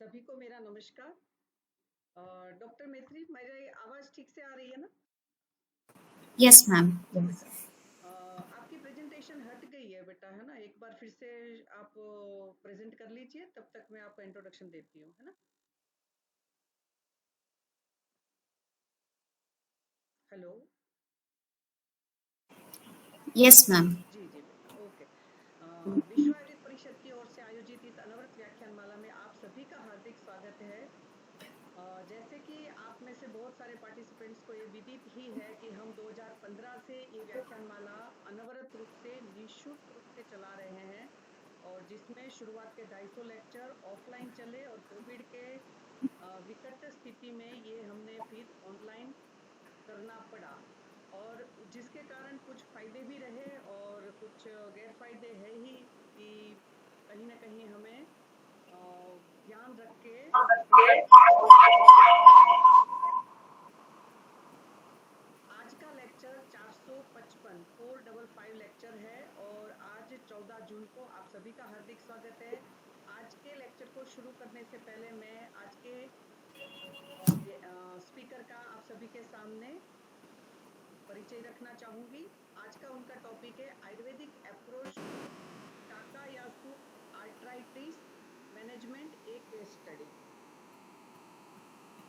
सभी को मेरा नमस्कार। डॉक्टर मैत्री, मेरी आवाज ठीक से आ रही है ना? Yes, ma'am. जी बेटा। आपकी प्रेजेंटेशन हट गई है बेटा, है ना? एक बार फिर से आप प्रेजेंट कर लीजिए, तब तक मैं आपको इंट्रोडक्शन देती हूँ, है ना? हेलो। Yes, ma'am. जी जी बेटा, ओके। विश्व आयुर्वेद परिषद की ओर से आयोजित इस अनवरत व्याख्यान माला में आप सभी का हार्दिक स्वागत है। जैसे कि आप में से बहुत सारे पार्टिसिपेंट्स को ये विदित ही है कि हम 2015 से ये व्याख्यानमाला अनवरत रूप से निःशुल्क रूप से चला रहे हैं, और जिसमें शुरुआत के 250 लेक्चर ऑफलाइन चले, और कोविड के विकट स्थिति में ये हमने फिर ऑनलाइन करना पड़ा, और जिसके कारण कुछ फायदे भी रहे और कुछ गैर फायदे है ही, कि कहीं ना कहीं हमें ध्यान रख के आज का लेक्चर 455 455 लेक्चर है, और आज 14 जून को आप सभी का हार्दिक स्वागत है। आज के लेक्चर को शुरू करने से पहले मैं आज के स्पीकर का आप सभी के सामने परिचय रखना चाहूंगी। आज का उनका टॉपिक है आयुर्वेदिक अप्रोच टाकायासु आर्थराइटिस मैनेजमेंट, एक केस स्टडी।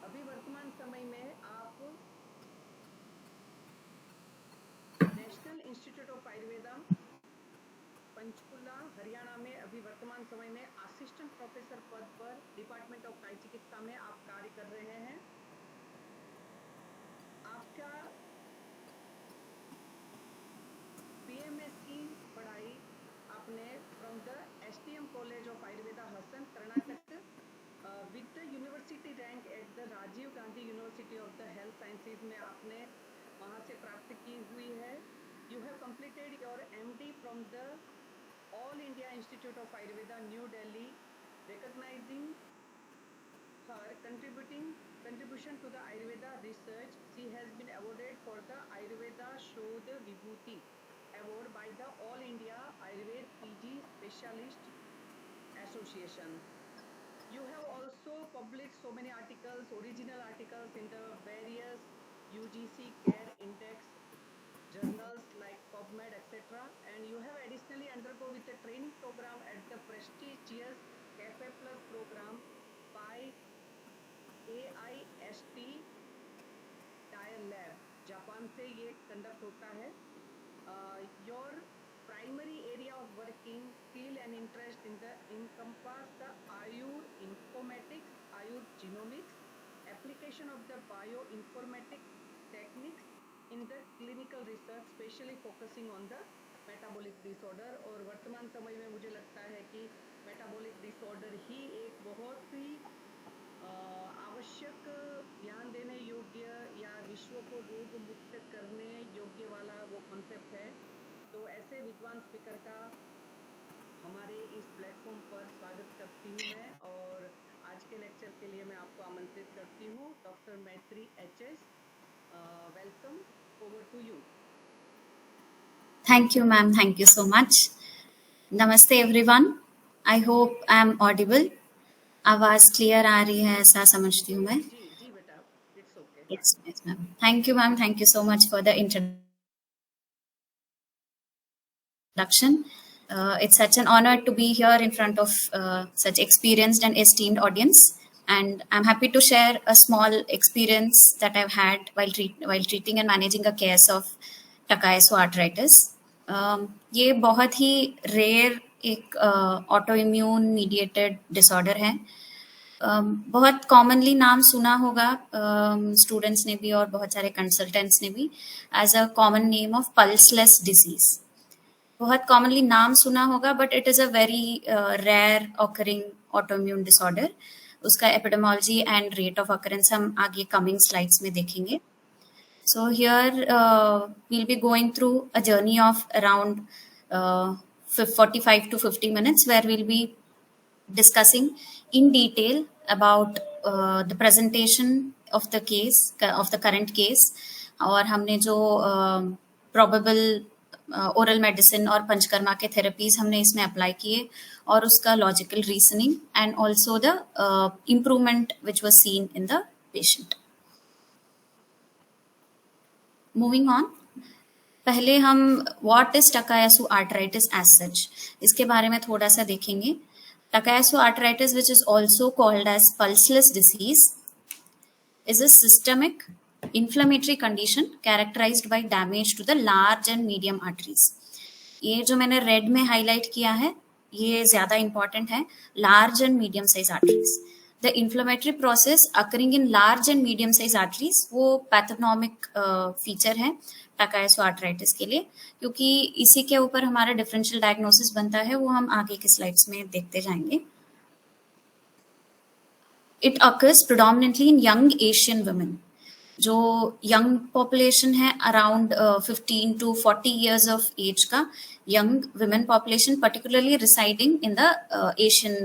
अभी वर्तमान समय में आप national institute of Ayurveda Panchkula Haryana में अभी वर्तमान समय में असिस्टेंट प्रोफेसर पद पर डिपार्टमेंट ऑफ काय चिकित्सा में आप कार्य कर रहे हैं। आपका बीएमएस की पढ़ाई आपने from the STM college of Ayurveda Hassan Karnataka with the university rank at the Rajiv Gandhi university of the health sciences में आपने वहां से प्राप्त की हुई है। You have completed your MD from the All India Institute of Ayurveda, New Delhi, recognizing her contribution to the Ayurveda research. She has been awarded for the Ayurveda Shodh Vibhuti Award by the All India Ayurveda PG Specialist Association. You have also published so many articles, original articles in the various UGC Care Index journals like PubMed, etc. And you have additionally undergo with a training program at the prestigious CAFE Plus program by AIST Tire Lab, Japan से ये conduct होता है। Your primary area of working, skill and interest in the encompass the Ayur informatics, Ayur genomics, application of the bioinformatics techniques in the clinical research, specially focusing on the metabolic disorder। और वर्तमान समय में मुझे लगता है कि metabolic disorder ही एक बहुत ही आवश्यक, ध्यान देने योग्य या विश्व को रोग मुक्त करने योग्य वाला वो कॉन्सेप्ट है। तो ऐसे विद्वान स्पीकर का हमारे इस प्लेटफॉर्म पर स्वागत करती हूँ मैं, और आज के लेक्चर के लिए मैं आपको आमंत्रित करती हूँ doctor Maitri HS. Welcome, over to you. Thank you, ma'am. Thank you so much. Namaste, everyone. I hope I am audible. आवाज क्लियर आ रही है ऐसा समझती हूँ मैं। जी जी बेटा, it's okay. Yes, yes, ma'am. Thank you, ma'am. Thank you so much for the introduction. It's such an honor to be here in front of such experienced and esteemed audience. And I'm happy to share a small experience that I've had while treating and managing a case of Takayasu arthritis. ये बहुत ही rare एक auto immune mediated disorder है। बहुत commonly नाम सुना होगा students ने भी और बहुत सारे कंसल्टेंट्स ने भी, as a common name of pulseless disease. बहुत कॉमनली नाम सुना होगा, but it is a very rare occurring autoimmune disorder. उसका epidemiology and rate of occurrence हम आगे कमिंग स्लाइड्स में देखेंगे। So here we'll be going through a journey of around 45 to 50 minutes, where we'll be discussing in detail about the presentation of the current case, और हमने जो probable oral medicine और पंचकर्मा के therapies हमने इसमें apply किए और उसका logical reasoning and also the improvement which was seen in the patient. Moving on, पहले हम what is Takayasu arteritis as such, इसके बारे में थोड़ा सा देखेंगे. Takayasu arteritis which is also called as pulseless disease is a systemic inflammatory condition characterized by damage to the large and medium arteries. ये जो मैंने रेड में हाईलाइट किया है ये ज्यादा इंपॉर्टेंट है, large and medium size arteries. The inflammatory process occurring in large and medium size arteries वो पैथोनोमिक फीचर है टकायासु आर्थराइटिस के लिए, क्योंकि इसी के ऊपर हमारा डिफरेंशियल डायग्नोसिस बनता है, वो हम आगे के स्लाइड्स में देखते जाएंगे. It occurs predominantly in young Asian women. जो young population है around 15 to 40 years of age का young women population, particularly residing in the Asian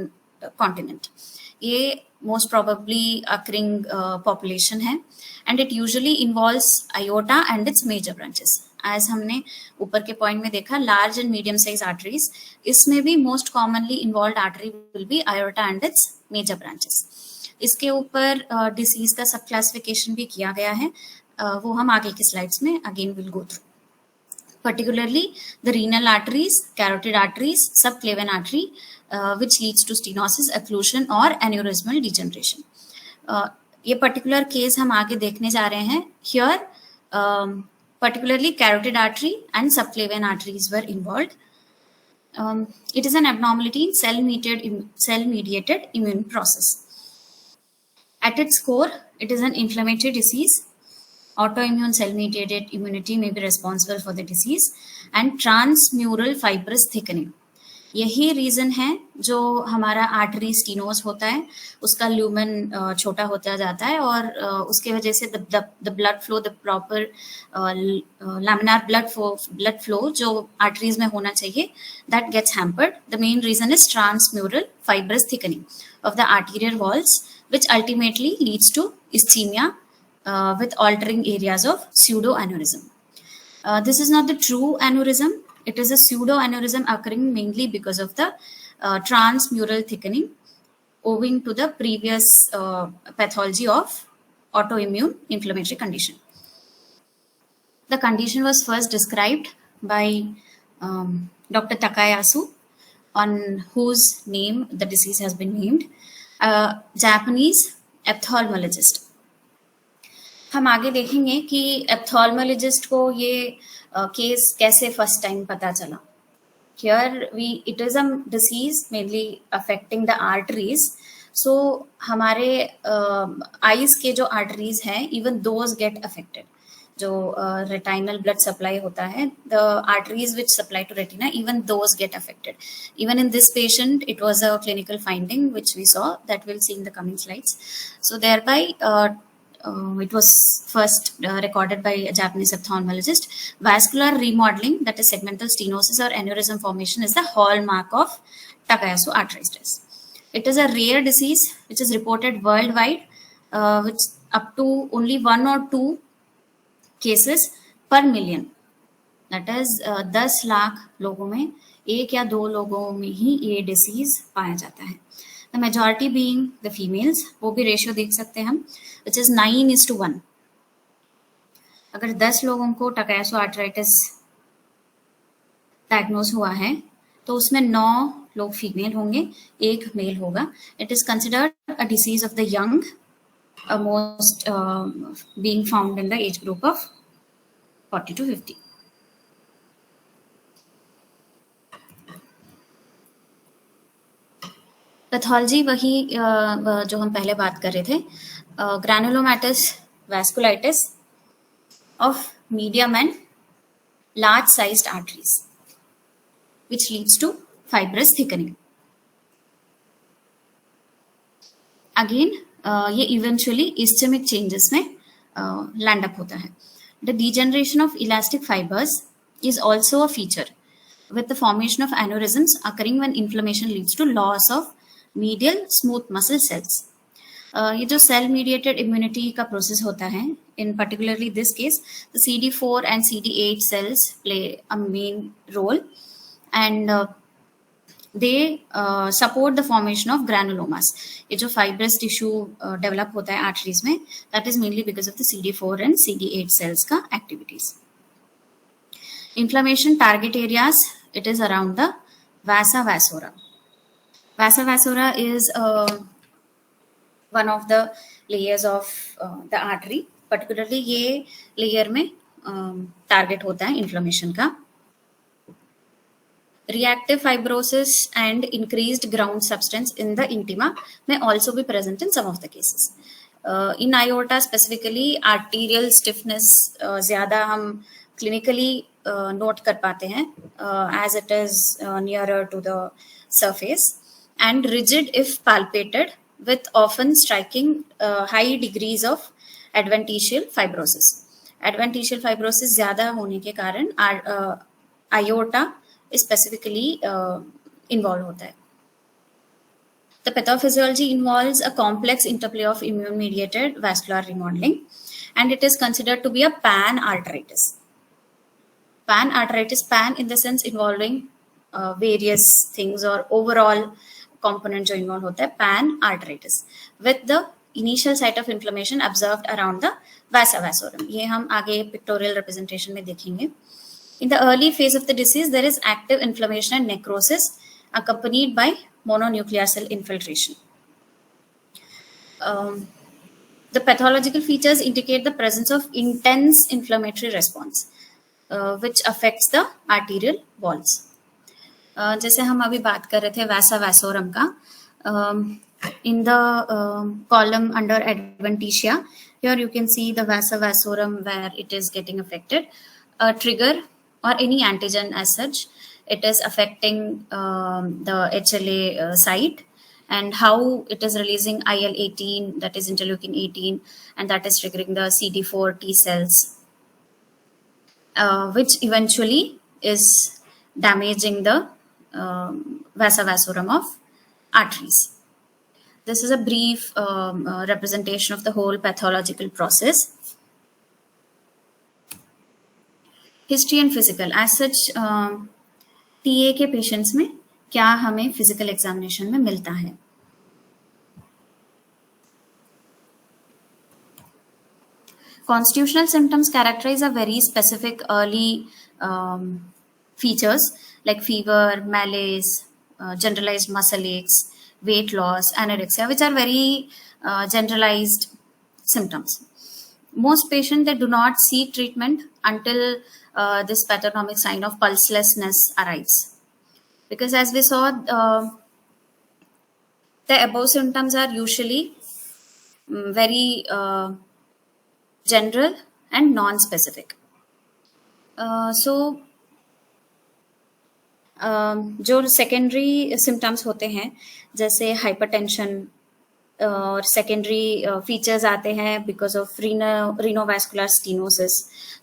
continent. ये most probably occurring population है and it usually involves aorta and its major branches. As हमने ऊपर के point में देखा large and medium size arteries, इसमें भी most commonly involved artery will be aorta and its major branches. इसके ऊपर डिसीज का सब क्लासिफिकेशन भी किया गया है, वो हम आगे के स्लाइड्स में again will go through. Particularly the renal arteries, carotid arteries, subclavian artery which leads to stenosis, occlusion और एन्यूरिज्मल डिजनरेशन. ये पर्टिकुलर केस हम आगे देखने जा रहे हैं. Here particularly carotid artery and subclavian arteries were involved. It is an abnormality in cell-mediated immune process. At its core, it is an inflammatory disease. Autoimmune cell-mediated immunity may be responsible for the disease and transmural fibrous thickening. यही reason है जो हमारा artery स्टीनोस होता है, उसका lumen छोटा होता जाता है और उसके वजह से the blood flow, the proper laminar blood flow जो आर्टरीज में होना चाहिए, that gets hampered. The main reason is transmural fibrous thickening of the arterial walls which ultimately leads to ischemia with altering areas of pseudoaneurysm. This is not the true aneurysm. It is a pseudoaneurysm occurring mainly because of the transmural thickening owing to the previous pathology of autoimmune inflammatory condition. The condition was first described by Dr. Takayasu, on whose name the disease has been named. Japanese ophthalmologist. हम आगे देखेंगे कि एप्थॉल्मोलॉजिस्ट को ये case कैसे first time पता चला. Here it is a disease mainly affecting the arteries. So हमारे आईज के जो आर्टरीज हैं, इवन दोज गेट अफेक्टेड. जो रेटिनल ब्लड सप्लाई होता है, the arteries which supply to retina, even those get affected. Even in this patient, it was a clinical finding which we saw, that we'll see in the coming slides. So thereby, it was first recorded by a Japanese ophthalmologist. Vascular remodeling, that is segmental stenosis or aneurysm formation, is the hallmark of Takayasu arthritis. It is a rare disease which is reported worldwide, which up to only 1 or 2 cases पर million. That is 10 lakh लोगों में 1 या 2 लोगों में ही ये disease पाया जाता है. The majority being the females, वो भी रेशियो देख सकते हैं हम, विच इज 9:1. अगर 10 लोगों को टकायासु आर्थराइटिस डायग्नोज हुआ है तो उसमें 9 लोग फीमेल होंगे, 1 मेल होगा. It is considered a disease of the young, most being found in the age group of 40 to 50. Pathology वही जो हम पहले बात कर रहे थे, granulomatous vasculitis of medium and large sized arteries which leads to fibrous thickening. Again, ये eventually ischaemic changes में लैंड अप होता है. The degeneration of elastic fibres is also a feature with the formation of aneurysms occurring when inflammation leads to loss of medial smooth muscle cells. ये जो cell mediated immunity का process होता है, in particularly this case, the CD4 and CD8 cells play a main role, and they support the formation of granulomas. ये जो fibrous tissue develop होता है arteries में, that is mainly because of the CD4 and CD8 cells का activities. Inflammation target areas, it is around the vasa vasorum. Vasa vasora is one of the layers of the artery. Particularly ये layer में target होता है inflammation का. Reactive fibrosis and increased ground substance in the intima may also be present in some of the cases. In aorta specifically, arterial stiffness ज़्यादा हम clinically note कर पाते हैं as it is nearer to the surface, and rigid if palpated, with often striking high degrees of adventitial fibrosis. Adventitial fibrosis ज़्यादा होने के कारण aorta specifically involved होता है. The pathophysiology involves a complex interplay of immune-mediated vascular remodeling, and it is considered to be a pan-arteritis. Pan-arteritis, pan in the sense involving various things or overall component जो involved होता है, pan-arteritis, with the initial site of inflammation observed around the vasa vasorum. ये हम आगे pictorial representation में देखेंगे. In the early phase of the disease, there is active inflammation and necrosis accompanied by mononuclear cell infiltration. The pathological features indicate the presence of intense inflammatory response, which affects the arterial walls. जैसे हम अभी बात कर रहे थे vasa vasorum का, in the column under adventitia, here you can see the vasa vasorum where it is getting affected. A trigger or any antigen as such, it is affecting the HLA site, and how it is releasing IL-18, that is interleukin 18, and that is triggering the CD4 T cells, which eventually is damaging the vasa vasorum of arteries. This is a brief representation of the whole pathological process. History and physical as such TA के patients में क्या हमें physical examination में मिलता है. Constitutional symptoms characterize a very specific early features like fever, malaise, generalized muscle aches, weight loss, anorexia, which are very generalized symptoms. Most patients, they do not seek treatment until this pathognomic sign of pulselessness arrives. Because as we saw, the above symptoms are usually very general and non-specific. So, जो secondary symptoms होते हैं, जैसे hypertension, और secondary features आते हैं because of रीनोवास्कुलर stenosis.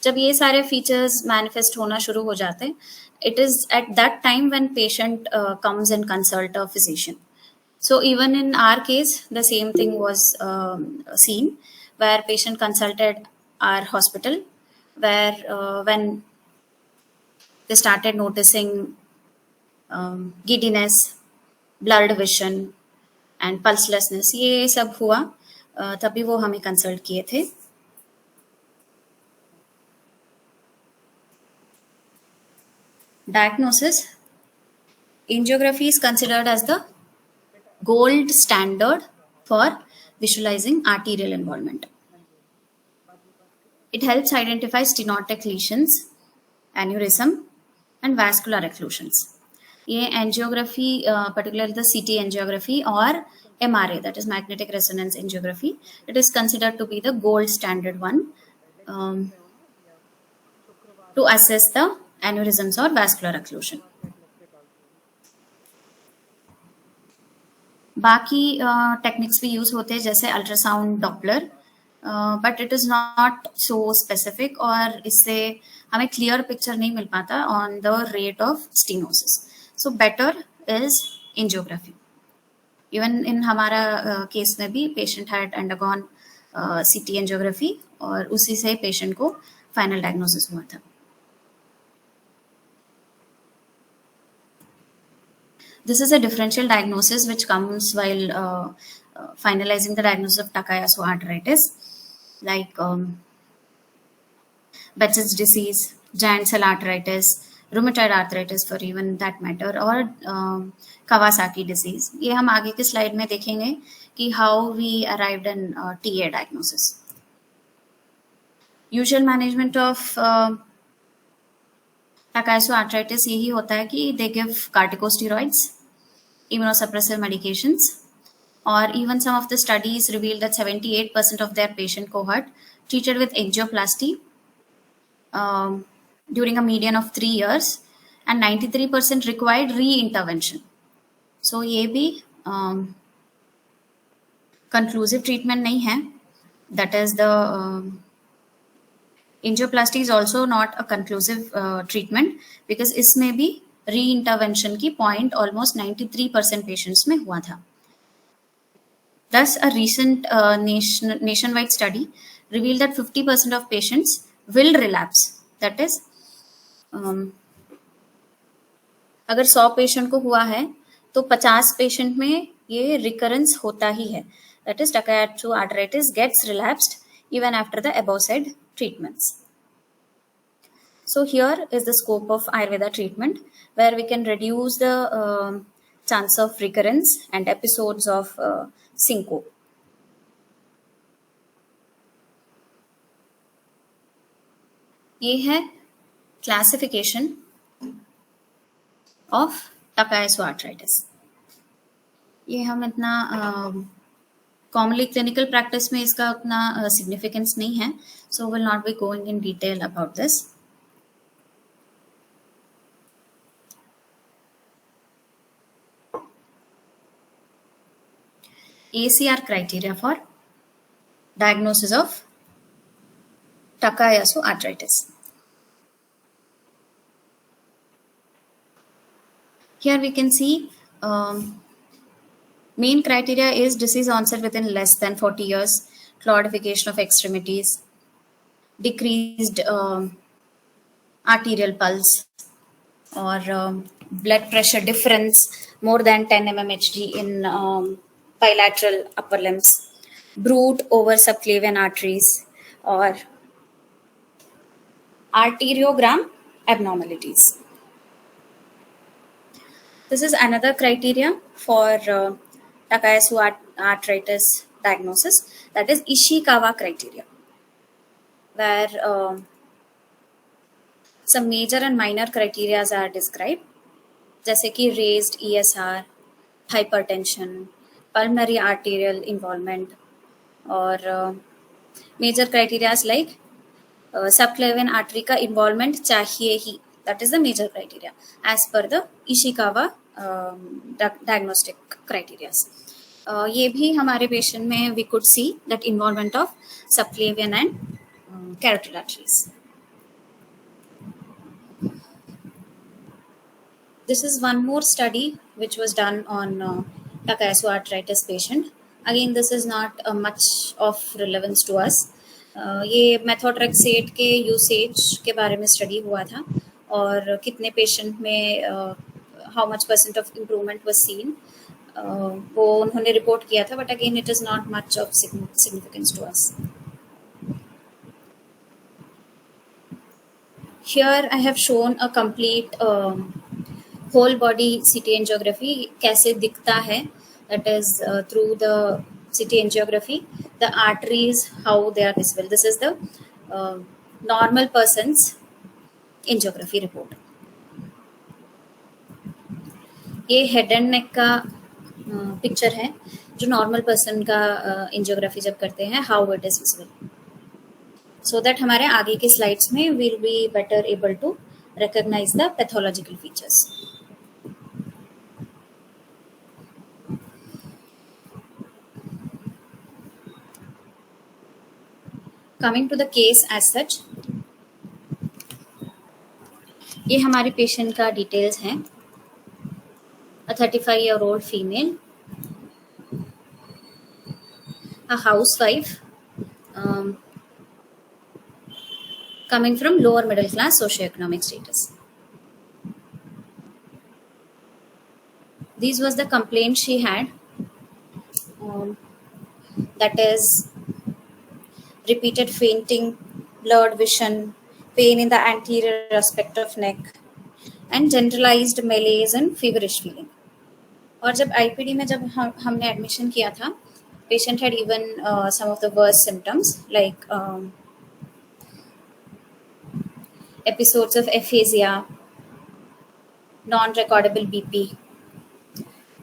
जब ये सारे फीचर्स मैनिफेस्ट होना शुरू हो जाते हैं, it is at that time when patient comes and consult a physician. So even in our case the same thing was seen, where patient consulted our hospital, where when they started noticing giddiness, blurred vision and pulselessness, ये सब हुआ, तभी वो हमें consult किए थे. Diagnosis, angiography is considered as the gold standard for visualizing arterial involvement. It helps identify stenotic lesions, aneurysm and vascular एक्लूशंस. ये angiography, particularly the CT angiography or MRA, that is magnetic resonance angiography, it is considered to be the gold standard one to assess the aneurysms or vascular occlusion. बाकी techniques भी use होते हैं जैसे ultrasound, Doppler, but it is not so specific, और इससे हमें clear picture नहीं मिल पाता on the rate of stenosis. So better is angiography. Even in हमारा केस में भी patient had undergone CT angiography और उसी से पेशेंट को फाइनल डायग्नोसिस हुआ था. This is a differential diagnosis which comes while finalizing the diagnosis of Takayasu arteritis, like Behçet's disease, giant cell arteritis, rheumatoid arthritis for even that matter, or Kawasaki disease. ये हम आगे के slide में देखेंगे कि how we arrived in TA diagnosis. Usual management of Takayasu arteritis यही होता है कि they give corticosteroids, immunosuppressive medications, or even some of the studies revealed that 78% of their patient cohort treated with angioplasty during a median of 3 years, and 93% required re-intervention. So ये भी conclusive treatment नहीं है. That is the angioplasty is also not a conclusive treatment because इसमें भी re-intervention की point almost 93% patients में हुआ था. Thus, a recent nationwide study revealed that 50% of patients will relapse. That is, अगर 100 पेशेंट को हुआ है तो 50 पेशेंट में ये रिकरेंस होता ही है. That is, Takayasu arteritis gets relapsed even after the above said treatments. So here is the scope of Ayurveda treatment, where we can reduce the chance of recurrence and episodes of syncope. ये है classification of Takayasu arteritis. ये हम इतना commonly clinical practice में इसका उतना significance नहीं है, so will not be going in detail about this. ACR criteria for diagnosis of Takayasu arteritis. Here we can see main criteria is disease onset within less than 40 years, claudication of extremities, decreased arterial pulse, or blood pressure difference more than 10 mmHg in bilateral upper limbs, bruit over subclavian arteries, or arteriogram abnormalities. This is another criteria for Takayasu arteritis diagnosis, that is Ishikawa criteria, where some major and minor criteria are described, जैसे कि raised ESR, hypertension, pulmonary arterial involvement, or major criteria like subclavian artery का involvement चाहिए ही. That is the major criteria as per the Ishikawa diagnostic criteria. ये भी हमारे patient में we could see that involvement of subclavian and carotid arteries. This is one more study which was done on Takayasu arteritis patient. Again, this is not much of relevance to us. ये methotrexate के usage के बारे में study हुआ था और कितने patient में how much % of improvement was seen, वो उन्होंने report किया था, but again it is not much of significance to us. Here I have shown a complete whole body CT angiography कैसे दिखता है, that is through the CT angiography, the arteries, how they are visible. This is the normal person's angiography report. ये head and neck का picture है जो normal person का angiography जब करते हैं, how it is visible, so that हमारे आगे के स्लाइड्स में will be better able to recognise the pathological features. Coming to the case as such, ये हमारे पेशेंट का डिटेल्स हैं. A 35-year-old female a housewife, um, coming from lower middle class socioeconomic status. This was the complaint she had, um, that is repeated fainting, blurred vision, pain in the anterior aspect of neck, and generalized malaise and feverish feeling. और जब IPD में जब हमने admission किया था, patient had even some of the worst symptoms like episodes of aphasia, non-recordable BP,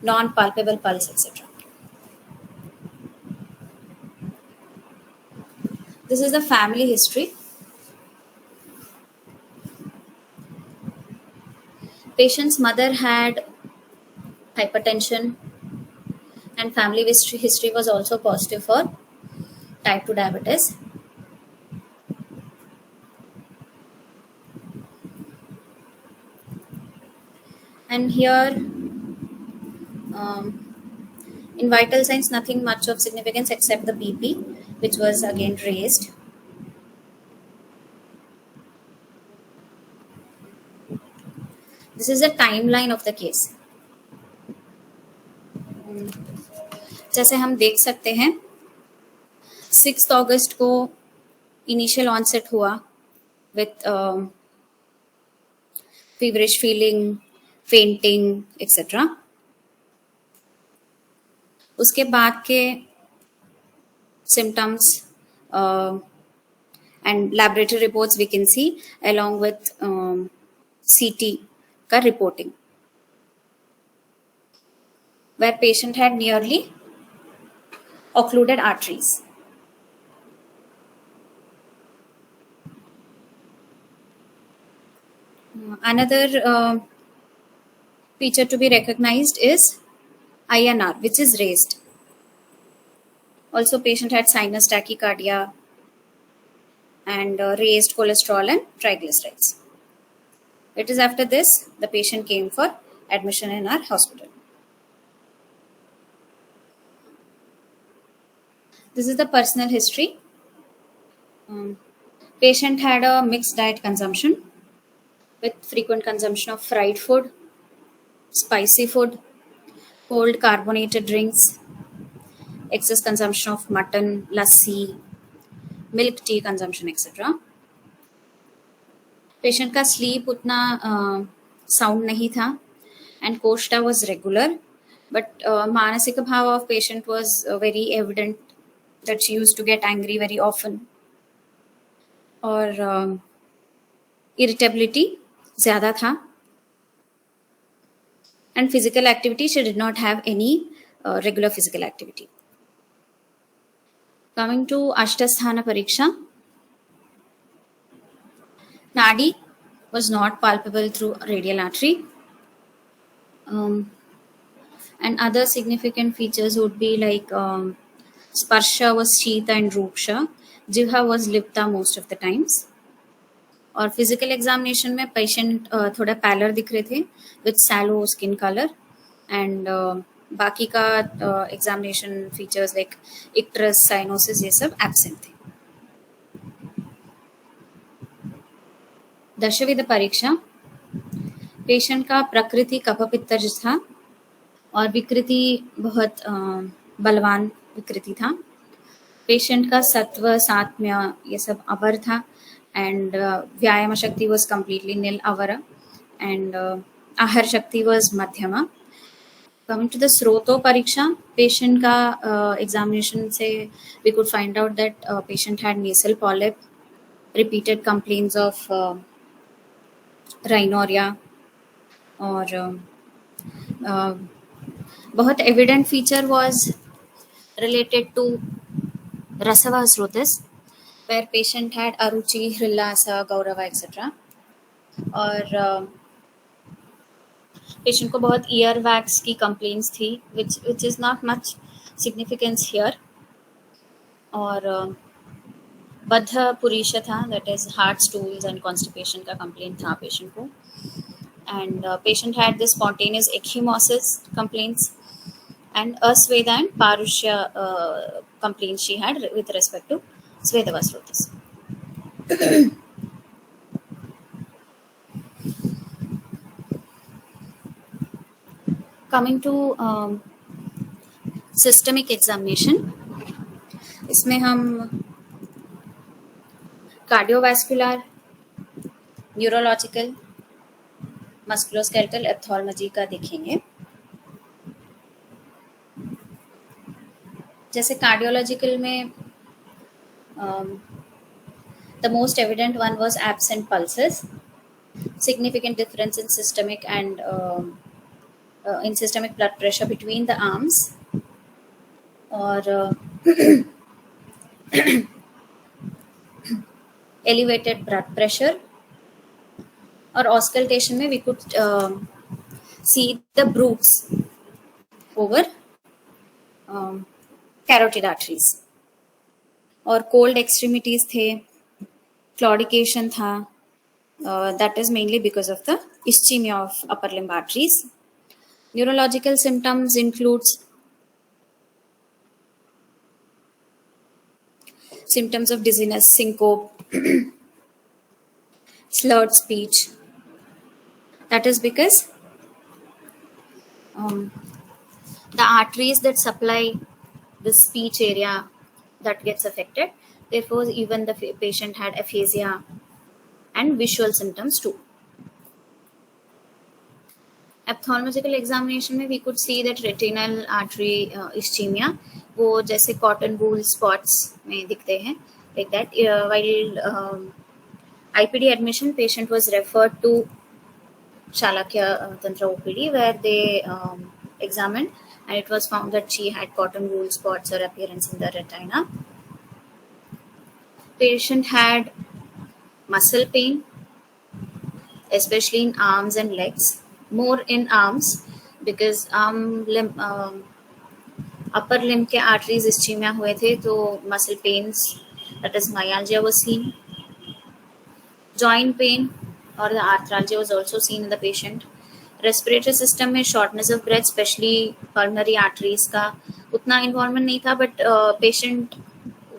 non-palpable pulse, etc. This is the family history. Patient's mother had hypertension, and family history was also positive for type 2 diabetes. And here, in vital signs, nothing much of significance except the BP, which was again raised. This is a timeline of the case. जैसे हम देख सकते हैं, 6 अगस्त को initial onset हुआ with feverish feeling, fainting, etc. उसके बाद के symptoms and laboratory reports we can see along with CT का reporting, where patient had nearly occluded arteries. Another feature to be recognized is INR, which is raised. Also, patient had sinus tachycardia and raised cholesterol and triglycerides. It is after this the patient came for admission in our hospital. This is the personal history. Patient had a mixed diet consumption with frequent consumption of fried food, spicy food, cold carbonated drinks, excess consumption of mutton, lassi, milk tea consumption, etc. Patient का sleep उतना sound नहीं था, and कोष्ठा was regular, but मानसिक भाव of patient was very evident, that she used to get angry very often, और irritability ज़्यादा था, and physical activity, she did not have any regular physical activity. Coming to Ashtasthana Pariksha, Nadi was not palpable through radial artery. And other significant features would be like Sparsha was Shita and Ruksha. Jivha was Lipta most of the times. और physical examination में patient थोड़ा pallor दिख रहे थे with sallow skin colour, and बाकी का examination features like icterus, cyanosis, ये सब एब्सेंट थे. दशविध परीक्षा, पेशेंट का प्रकृति कफपित्तज था और विकृति बहुत बलवान विकृति था. पेशेंट का सत्व, सात्म्य, ये सब अवर था, and Vyayama Shakti was completely nil avara, and Ahar Shakti was madhyama. Coming to the Sroto Pariksha, patient ka examination se we could find out that patient had nasal polyp, repeated complaints of rhinorrhea, और बहुत evident feature was related to Rasava Srotis, where patient had Aruchi, Hrilasa, Gaurava, etc. और patient को बहुत ear wax की complaints थी, which is not much significance here. और बद्ध पुरीश था, that is heart stools and constipation का कंप्लेंट था पेशेंट को, and patient had this spontaneous ecchymosis complaints, and Asveda and Parushya complaints she had with respect to Svedavasrotas. Coming to systemic examination, इसमें हम cardiovascular, neurological, musculoskeletal एप्थोलॉजी का देखेंगे. जैसे cardiological में the most evident one was absent pulses, significant difference in systemic and in systemic blood pressure between the arms, or elevated blood pressure, or auscultation में we could see the bruits over carotid arteries, और cold extremities थे, claudication था, that is mainly because of the ischemia of upper limb arteries. Neurological symptoms includes symptoms of dizziness, syncope, slurred speech. That is because the arteries that supply the speech area that gets affected. Therefore, even the patient had aphasia and visual symptoms too. Ophthalmological examination में we could see that retinal artery ischemia, वो जैसे cotton wool spots में दिखते हैं, like that. While IPD admission, patient was referred to Shalakya Tantra OPD, where they examined, and it was found that she had cotton wool spots or appearance in the retina. Patient had muscle pain, especially in arms and legs, more in arms because upper limb के arteries ischemia हुए थे, तो muscle pains, that is myalgia, was seen. Joint pain or the arthralgia was also seen in the patient. Respiratory system में shortness of breath, especially pulmonary arteries का उतना involvement नहीं था, but patient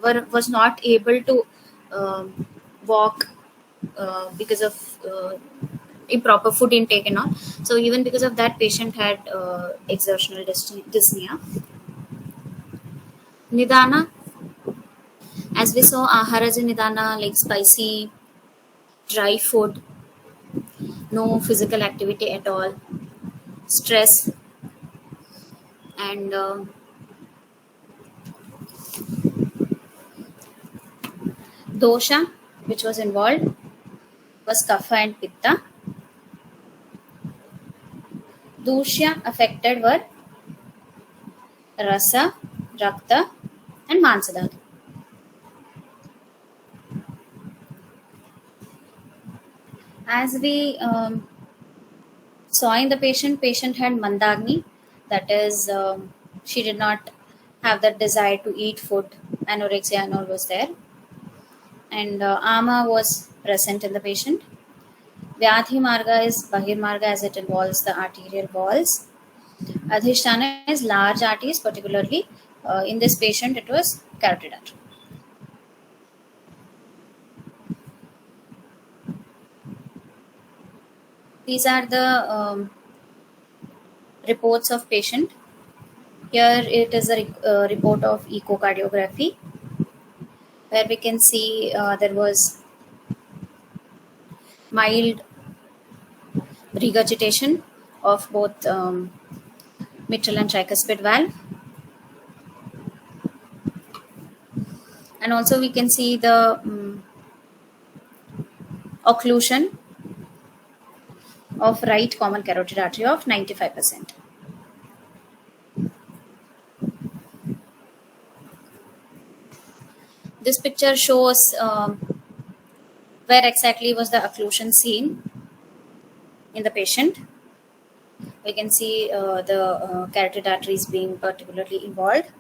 was not able to walk because of improper food intake and all. So even because of that, patient had exertional dyspnea. Nidana, as we saw, aharaja nidana, like spicy, dry food, no physical activity at all, stress, and dosha, which was involved, was kapha and pitta. Dushya affected were rasa, rakta, and mansadhatu. As we saw in the patient had mandagni, that is, she did not have that desire to eat food, anorexia and all was there, and ama was present in the patient. Vyadhi marga is bahir marga as it involves the arterial walls. Adhisthana is large arteries, particularly in this patient it was carotid artery. These are the reports of patient. Here it is a report of echocardiography, where we can see there was mild regurgitation of both mitral and tricuspid valve. And also we can see the occlusion of right common carotid artery of 95%. This picture shows where exactly was the occlusion seen in the patient. We can see the carotid arteries being particularly involved,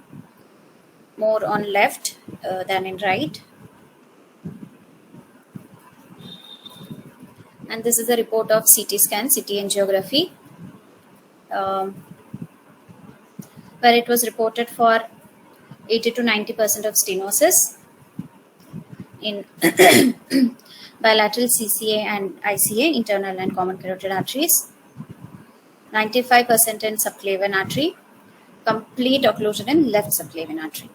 more on left than in right. And this is a report of CT scan, CT angiography. where it was reported for 80 to 90% of stenosis in bilateral CCA and ICA, internal and common carotid arteries, 95% in subclavian artery, complete occlusion in left subclavian artery.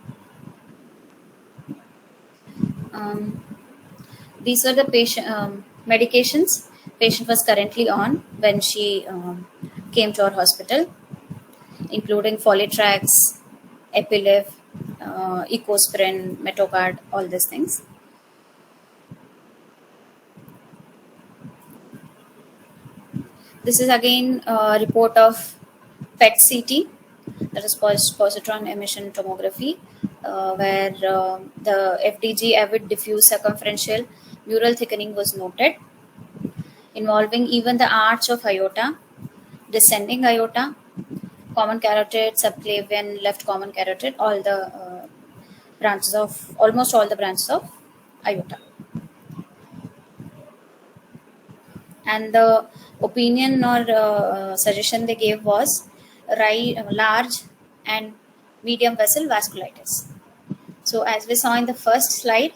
These are the patient medications patient was currently on when she came to our hospital, including Folitrax, Epilev, Ecosprin, Metocard, all these things. This is again a report of PET-CT, that is positron emission tomography, where the FDG, avid diffuse circumferential mural thickening was noted, involving even the arch of aorta, descending aorta, common carotid, subclavian, left common carotid, all the branches of, almost all the branches of aorta. And the opinion or suggestion they gave was large and medium vessel vasculitis. So as we saw in the first slide,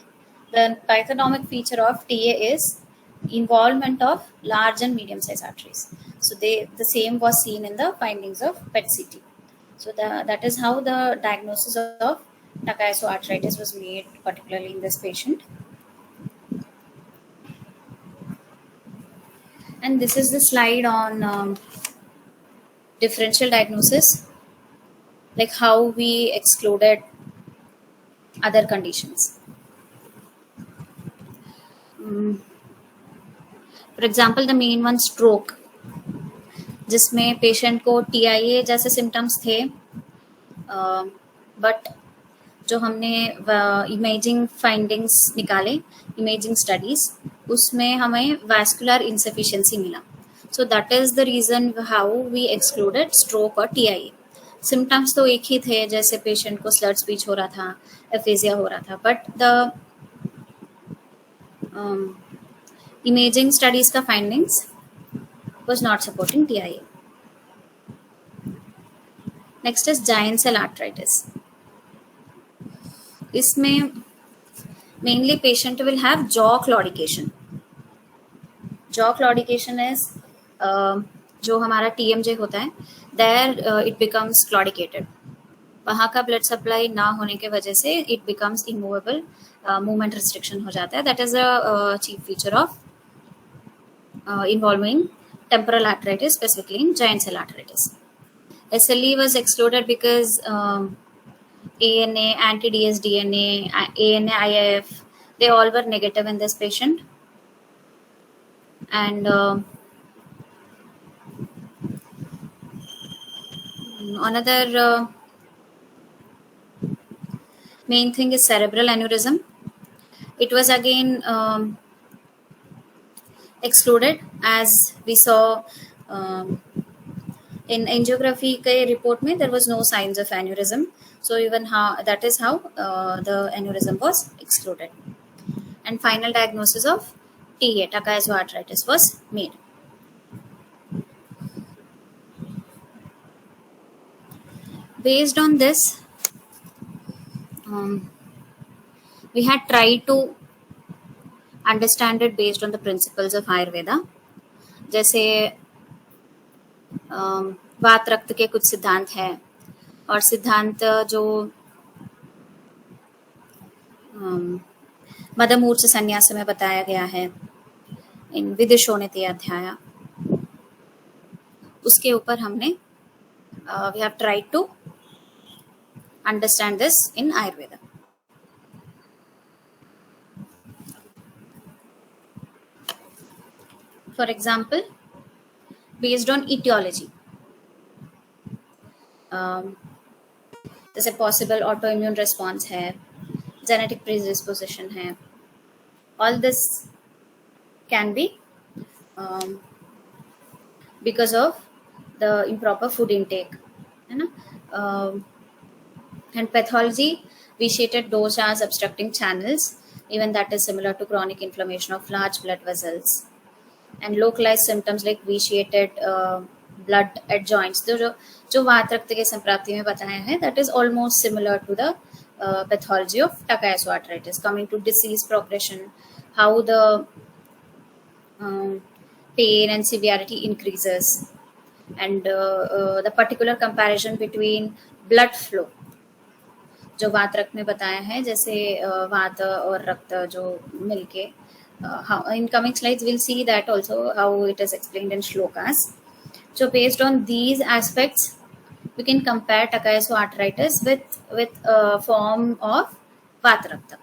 the pathognomic feature of TA is involvement of large and medium sized arteries. So the same was seen in the findings of PET-CT. So that is how the diagnosis of Takayasu arteritis was made, particularly in this patient. And this is the slide on differential diagnosis, like how we excluded other conditions. For example, the main one, stroke, जिसमें patient को TIA जैसे symptoms थे, but जो हमने imaging findings निकाले, imaging studies, उसमें हमें vascular insufficiency मिला. So that is the reason how we excluded stroke और TIA. सिम्टम्स तो एक ही थे, जैसे पेशेंट को स्लर्ड स्पीच हो रहा था, एफेजिया हो रहा था, बट द इमेजिंग स्टडीज का findings was not supporting TIA. Next is giant cell arteritis. इसमें mainly patient will have jaw claudication. Jaw claudication is जो हमारा TMJ होता है, there it becomes claudicated. वहाँ का blood supply ना होने के वजह से it becomes immovable, movement restriction हो जाता है. That is a chief feature of involving temporal arteritis, specifically in giant cell arteritis. SLE was excluded because ANA, anti-dsDNA, ANA, IF, they all were negative in this patient. And another main thing is cerebral aneurysm. It was again excluded, as we saw in angiography के report में there was no signs of aneurysm. So even that is how the aneurysm was excluded. And final diagnosis of TA, Takayasu arteritis, was made. Based on this, we had tried to understand it based on the principles of Ayurveda. जैसे वात रक्त के कुछ सिद्धांत हैं, और सिद्धांत जो मदमूर्छ संन्यास में बताया गया है इन विदिशोनिति अध्याय, उसके ऊपर हमने we have tried to understand this in Ayurveda. For example, based on etiology, जैसे possible autoimmune response है, genetic predisposition है, all this can be because of the improper food intake, है ना? And pathology, vitiated dosas, obstructing channels, even that is similar to chronic inflammation of large blood vessels. And localized symptoms like vitiated blood at joints, जो वात रक्त के संप्राप्ति में बताया है, that is almost similar to the pathology of Takayasu arthritis. Coming to disease progression, how the pain and severity increases, and the particular comparison between blood flow, जो वात रक्त में बताया है, जैसे वात और रक्त जो मिलके, in coming slides we'll see that also how it is explained in shlokas. So based on these aspects, we can compare Takayasu arthritis with a form of vata rakta.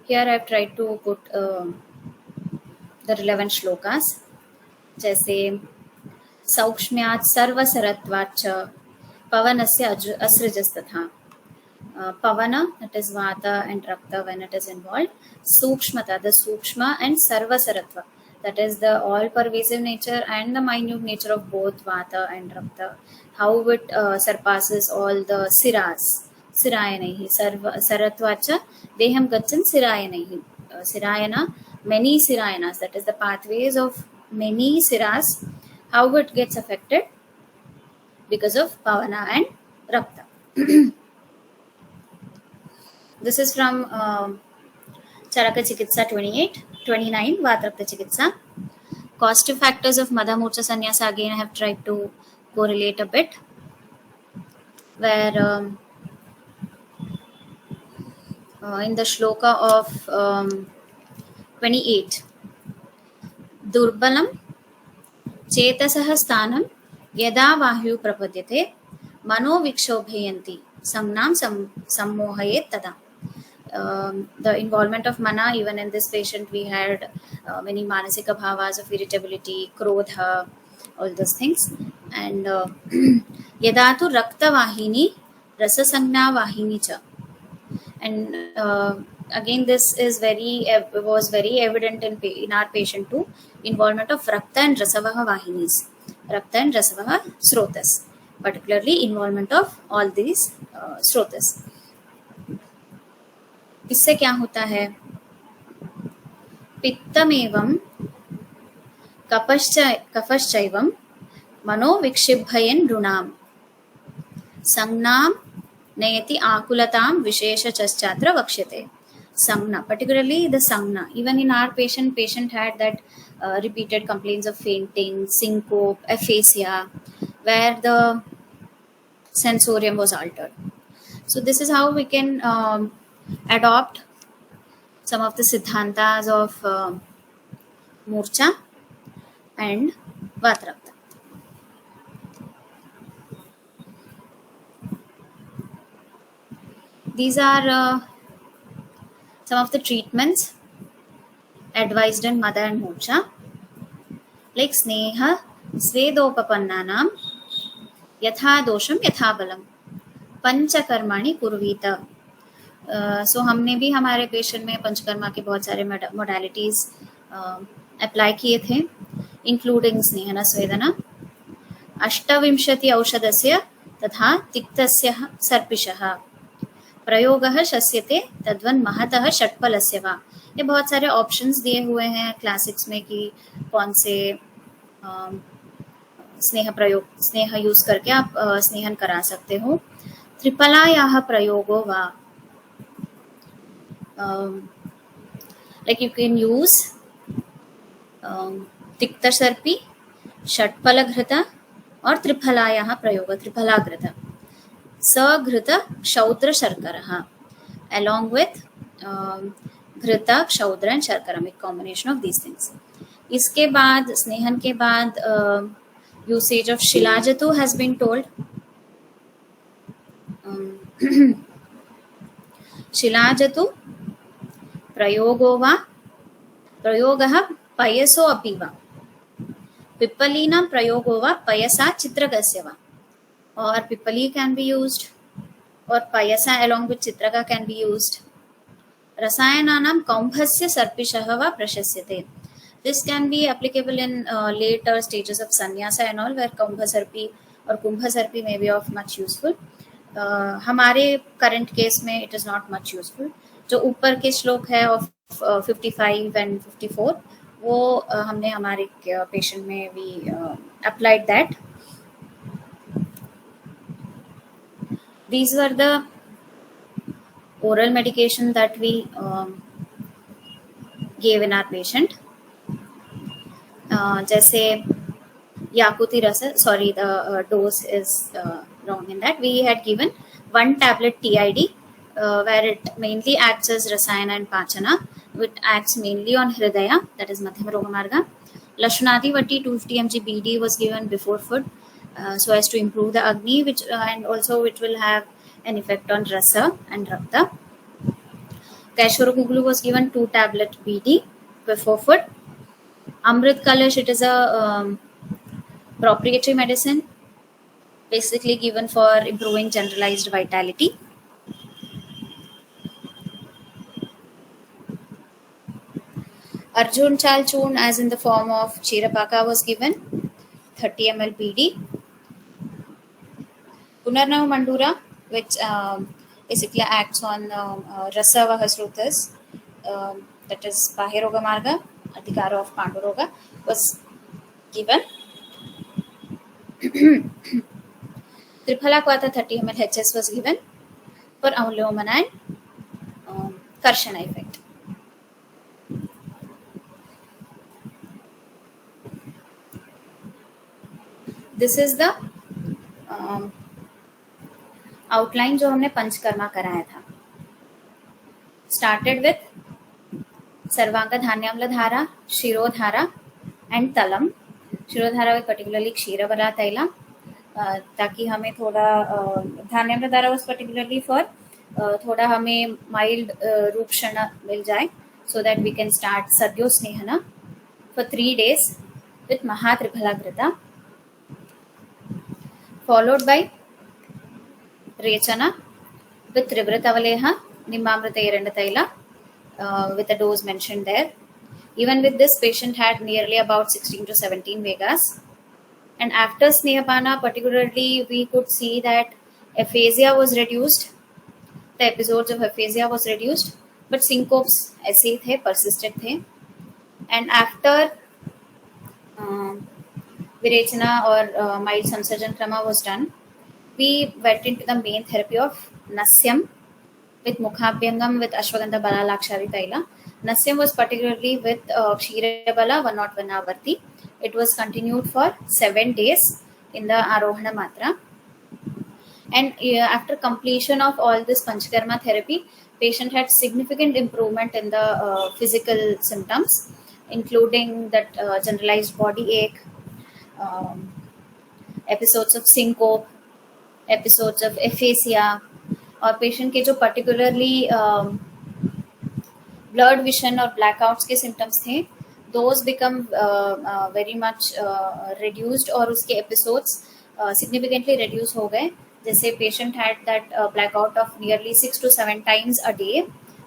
Here I have tried to put the relevant shlokas, जैसे सौक्ष्म्यात् सर्वसरत्वाच्च pavanasya asrijasthatha. Pavana, that is vata and rakta when it is involved. Sukshmata, the sukshma, and sarvasaratva, that is the all pervasive nature and the minute nature of both vata and rakta. How it surpasses all the siras. Siraya nahi, saratvacha, deham gachan siraya nahi. Sirayana, many sirayanas, that is the pathways of many siras, how it gets affected because of pavana and rakta. This is from Charaka Chikitsa 29, Vatrakta Chikitsa. Causative factors of Madha Murcha Sannyasa, again I have tried to correlate a bit, where in the shloka of 28, Durbalam Chetasah Sthanam Yada Vahyu Prapadyate Mano Vikshobhayanti Samnam Sammohayet Tada. The involvement of mana, even in this patient we had many manasika bhavas of irritability, krodha, all those things. And yadatu rakta vahini rasa sangna vahini cha. And again this is was very evident in our patient too, involvement of rakta and rasavaha vahinis, rakta and rasavaha srotas, particularly involvement of all these srotas. इससे क्या होता है? पित्तमेवं कफश्चैवं मनोविक्षिभयन् नृणाम् संज्ञां नयति आकुलतां विशेषश्चात्र वक्ष्यते. Sangna, particularly the sangna. Even in our patient had that repeated complaints of fainting, syncope, aphasia, where the sensorium was altered. So this is how we can adopt some of the siddhantas of Murcha and Vatrakta. These are some of the treatments advised in Madha and Murcha, like Sneha Svedopapannanam Yatha Dosham Yatha Balam Panchakarmani Kurvita. सो हमने भी हमारे patient में पंचकर्मा के बहुत सारे modalities apply किए थे, including स्नेहन स्वेदना, 28 औषधस्य तथा तिक्तस्य सर्पिषः, प्रयोगः शस्यते तद्वन् महतः षट्फलस्य वा. ये बहुत सारे ऑप्शंस दिए हुए हैं क्लासिक्स में कि कौन से स्नेह यूज करके आप स्नेहन करा सकते हो. त्रिफलायाः प्रयोगो वा, like you can use tikta sarpi, षट्फल घृत और त्रिफलायाः प्रयोग, त्रिफला घृत, सघृत क्षौद्र शर्करा, along with घृत क्षौद्र एंड शर्करा, एक कॉम्बिनेशन ऑफ दीज थिंग्स. इसके बाद स्नेहन के बाद यूसेज ऑफ शिलाजतु हैज बीन टोल्ड. शिलाजतु प्रयोगो वा, प्रयोगः पयसो अपि वा, पिप्पलीनां प्रयोगो वा पयसा चित्रकस्य वा, और पिप्पली कैन बी यूज्ड और पयसा along with चित्रका कैन बी यूज्ड. रसायनानां कौम्भस्य सर्पिषः वा प्रशस्यते. This can be applicable in later stages of sannyasa and all, where kumbha sarpi or kumbha sarpi may be of much useful. हमारे करंट केस में it is not much useful. जो ऊपर के श्लोक है ऑफ 55 एंड 54, वो हमने हमारे पेशेंट में भी applied that. These were the oral medication that we gave in our patient. जैसे Yakuti Rasa, sorry, the dose is wrong in that. We had given 1 tablet TID, where it mainly acts as Rasayana and Pachana, which acts mainly on Hridaya, that is Madhyama Roga Marga. Lashunadi Vati 250 mg BD was given before food, so as to improve the Agni, which and also which will have an effect on Rasa and Rakta. Kaishwarogulu was given 2 tablet BD before food. Amrit Kalash, it is a proprietary medicine, basically given for improving generalized vitality. Arjun Chalchun, as in the form of Chirapaka, was given 30 ml BD. Punarnav Mandura, which basically acts on Rasa Vahasrutas, that is Bahiroga Marga, Adhikara of Panduroga, was given. Triphala Kwata 30 ml HS was given for Avlomana and Karshana effect. This is the outline जो हमने पंचकर्मा कराया था. Started with सर्वांग धान्याम्ल धारा, shirodhara and तलम. Shirodhara with particularly क्षीरबला तैला, ताकि हमें थोड़ा धान्याम्ल धारा was particularly for थोड़ा हमें mild रूक्षण मिल जाए, so that we can start sadyo snehana for 3 days with Mahatriphala followed by Rechana with Trivratavaleha, Nimamrita Erandataila, with the dose mentioned there. Even with this, patient had nearly about 16 to 17 Vegas. And after Snehapana, particularly, we could see that aphasia was reduced. The episodes of aphasia was reduced, but syncopes ऐसे ही थे, persisted थे. And after Virechana or mild Samsarjan Krama was done, we went into the main therapy of Nasyam with Mukhabhyangam with Ashwagandha Bala Lakshari Taila. Nasyam was particularly with Kshirabala 101 Avarti. It was continued for 7 days in the Arohana Matra. And after completion of all this Panchakarma therapy, patient had significant improvement in the physical symptoms, including that generalized body ache, episodes of syncope, episodes of aphasia, और patient के जो particularly blurred vision और blackouts के symptoms थे, those become very much reduced और उसके episodes significantly reduce हो गए. जैसे patient had that blackout of nearly 6 to 7 times a day,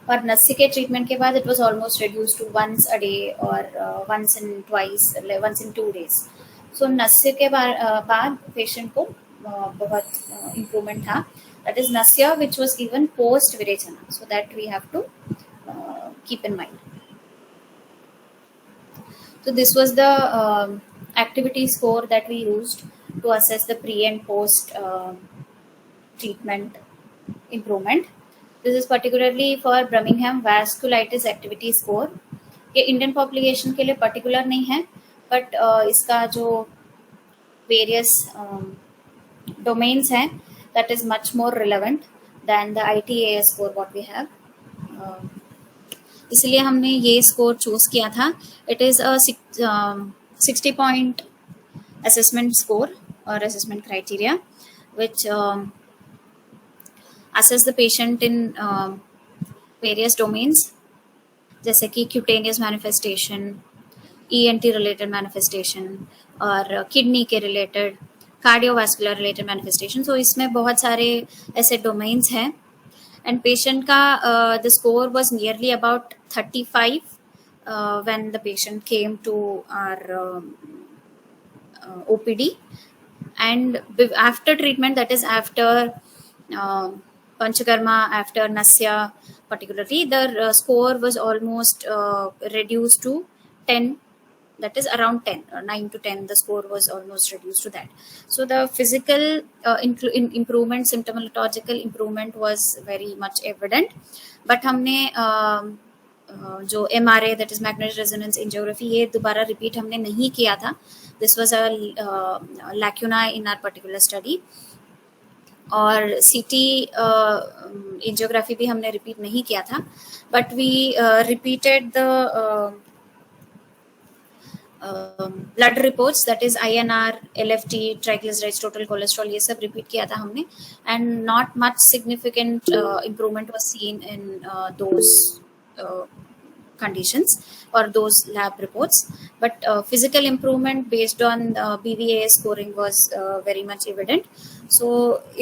और नस्य के treatment के बाद it was almost reduced to once a day or once in 2 days. So नस्य के बाद patient को बहुत improvement था. That is Nasya, which was given post Virechana. So that we have to keep in mind. So this was the activity score that we used to assess the pre and post treatment improvement. This is particularly for Birmingham vasculitis activity score. ये Indian population के लिए particular नहीं है, but इसका जो various domains हैं, that is much more relevant than the ITAS score what we have. इसलिए हमने ये स्कोर चूज किया था. It is a 60 point assessment score or assessment criteria, which assess the patient in various domains, जैसे कि cutaneous manifestation, ENT related manifestation और kidney के related, cardiovascular related manifestation. So इसमें बहुत सारे ऐसे डोमेन्स हैं. एंड पेशेंट का the score was nearly about 35 when the patient came to our OPD. And after treatment, that is after Panchakarma, after Nasya particularly, the score was almost reduced to 10 that is around 10 or 9 to 10, the score was almost reduced to that. So the physical improvement, symptomatological improvement was very much evident. But हमने जो MRA, that is magnetic resonance angiography, ये दोबारा repeat हमने नहीं किया था. This was a lacuna in our particular study. और CT angiography भी हमने रिपीट नहीं किया था, but we repeated the blood reports, that is INR, LFT, triglycerides, total cholesterol, ये सब रिपीट किया था हमने. And not much significant improvement was seen in those conditions or those lab reports, but physical improvement based on BVA scoring was very much evident. So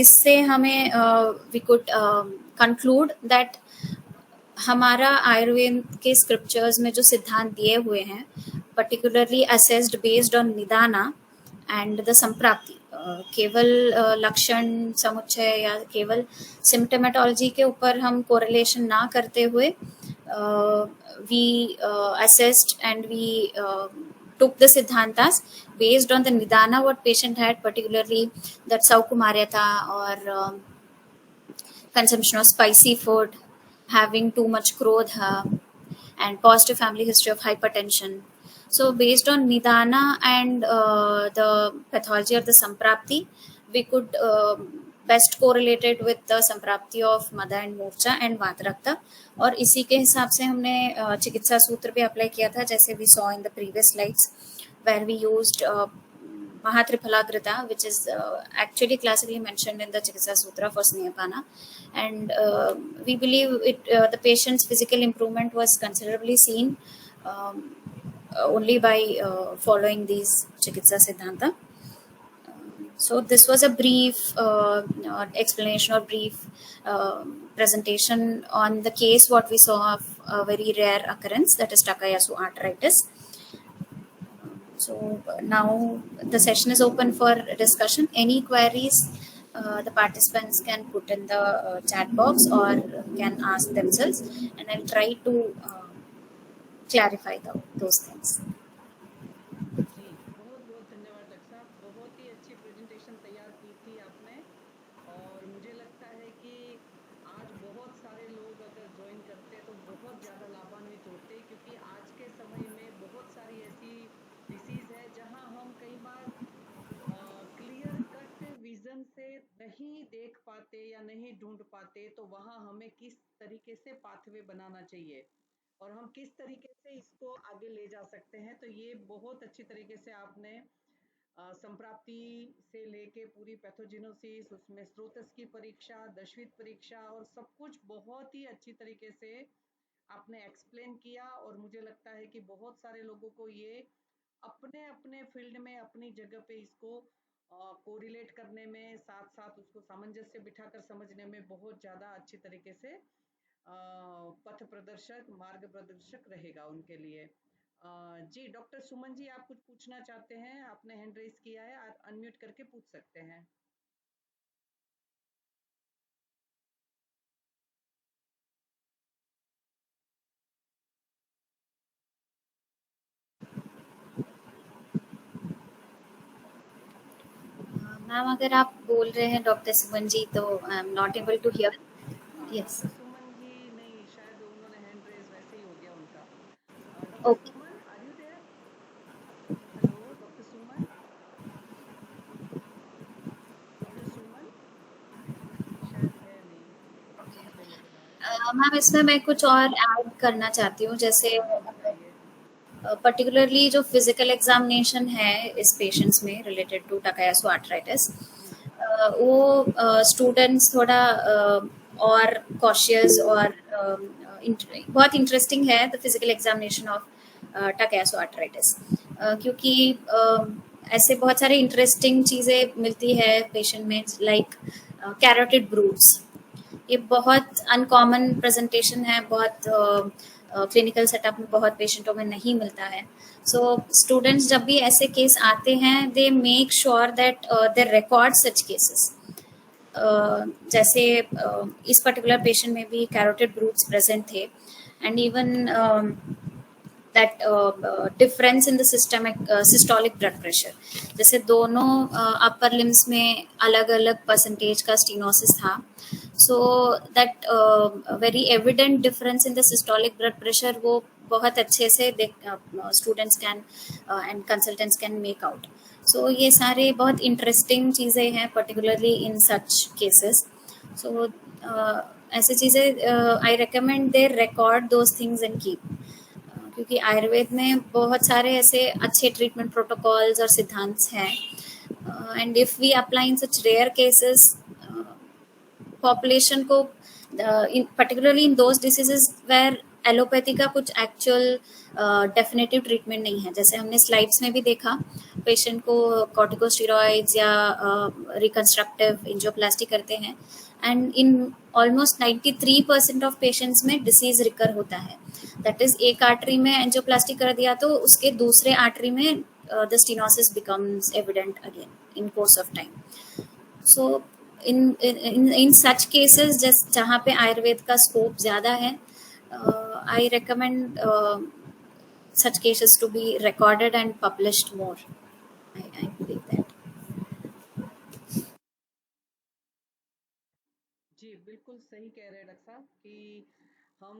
इससे हमें we could conclude that हमारा आयुर्वेद के scriptures में जो सिद्धांत दिए हुए हैं, particularly assessed based on निदाना and the संप्राप्ति, केवल लक्षण समुच्चय या केवल सिम्टोमेटोलॉजी के ऊपर हम कोरिलेशन ना करते हुए we assessed and we took the siddhantas based on the nidana what patient had, particularly that saukumaryata or consumption of spicy food, having too much krodha, and positive family history of hypertension. So based on nidana and the pathology of the samprapti, we could best correlated with the संप्राप्ति of mada and मूर्छा and वातरक्ता. और इसी के हिसाब से हमने चिकित्सा सूत्र भी अप्लाई किया था, जैसे we saw in the previous slides, where we used Mahatripalagrita, which is actually classically mentioned in the Chikitsa Sutra for Snehapana. And we believe the patient's physical improvement was considerably seen only by following these Chikitsa Siddhanta. So this was a brief explanation or brief presentation on the case what we saw of a very rare occurrence, that is Takayasu arteritis. So now the session is open for discussion. Any queries the participants can put in the chat box or can ask themselves, and I'll try to clarify those things. से नहीं देख पाते या नहीं ढूंढ पाते, तो वहां हमें किस तरीके से पाथवे बनाना चाहिए और हम किस तरीके से इसको आगे ले जा सकते हैं. तो ये बहुत अच्छी तरीके से आपने संप्राप्ति से लेके पूरी पैथोजिनोसिस, उसमें स्रोतस की परीक्षा, दशवित परीक्षा और सब कुछ बहुत ही अच्छी तरीके से आपने एक्सप्लेन किया. और मुझे लगता है कि बहुत सारे लोगों को ये अपने अपने फील्ड में अपनी जगह पे इसको कोरिलेट करने में, साथ साथ उसको सामंजस्य बिठाकर समझने में बहुत ज्यादा अच्छी तरीके से पथ प्रदर्शक, मार्ग प्रदर्शक रहेगा उनके लिए. जी डॉक्टर सुमन जी, आप कुछ पूछना चाहते हैं? आपने हैंड रेज किया है, आप अनम्यूट करके पूछ सकते हैं. मैम अगर आप बोल रहे हैं डॉक्टर सुमन जी, तो I am not able to hear. Yes Suman ji नहीं, शायद उन्होंने हैंड रेज वैसे ही हो गया उनका. Okay. Suman, are you there? Hello doctor Suman. Doctor Suman शायद है नहीं. मैम इसमें मैं कुछ और ऐड करना चाहती हूँ, जैसे पर्टिकुलरली जो फिजिकल एग्जामिनेशन है इस पेशेंट्स में रिलेटेड टू टाकायासु आर्थराइटिस, वो स्टूडेंट्स थोड़ा और कॉशियस और बहुत इंटरेस्टिंग है the physical examination of टाकायासु arthritis, क्योंकि ऐसे बहुत सारे इंटरेस्टिंग चीज़ें मिलती है पेशेंट में, लाइक कैरोटिड ब्रूड्स. ये बहुत अनकॉमन प्रेजेंटेशन है, बहुत क्लिनिकल सेटअप में बहुत पेशेंटों में नहीं मिलता है. सो स्टूडेंट्स जब भी ऐसे केस आते हैं, they make sure that they record such cases. जैसे इस पर्टिकुलर पेशेंट में भी कैरोटिड ब्रूड्स प्रेजेंट थे, and even that difference in the systemic systolic blood pressure. जैसे दोनों upper limbs में अलग अलग percentage का stenosis था, so that very evident difference in the systolic blood pressure वो बहुत अच्छे से students can and consultants can make out. So ये सारे बहुत interesting चीज़ें हैं particularly in such cases. So ऐसे चीज़ें I recommend they record those things and keep. क्योंकि आयुर्वेद में बहुत सारे ऐसे अच्छे ट्रीटमेंट प्रोटोकॉल्स और सिद्धांत हैं, and if we apply in such rare cases population को particularly in those diseases where allopathy का कुछ एक्चुअल डेफिनेटिव ट्रीटमेंट नहीं है, जैसे हमने स्लाइड्स में भी देखा पेशेंट को कॉर्टिकोस्टेरॉइड्स या रिकंस्ट्रक्टिव एंजियोप्लास्टी करते हैं and in almost 93% of patients में डिसीज रिकर होता है. दैट इज एक आर्टरी में एंजियोप्लास्टी कर दिया तो उसके दूसरे आर्टरी में the stenosis becomes evident again in course of time. So in such cases जहाँ पे आयुर्वेद का स्कोप ज़्यादा है, I recommend such cases to be recorded and published more. I believe that. जी बिल्कुल सही कह रहे हैं डॉक्टर साहब कि हम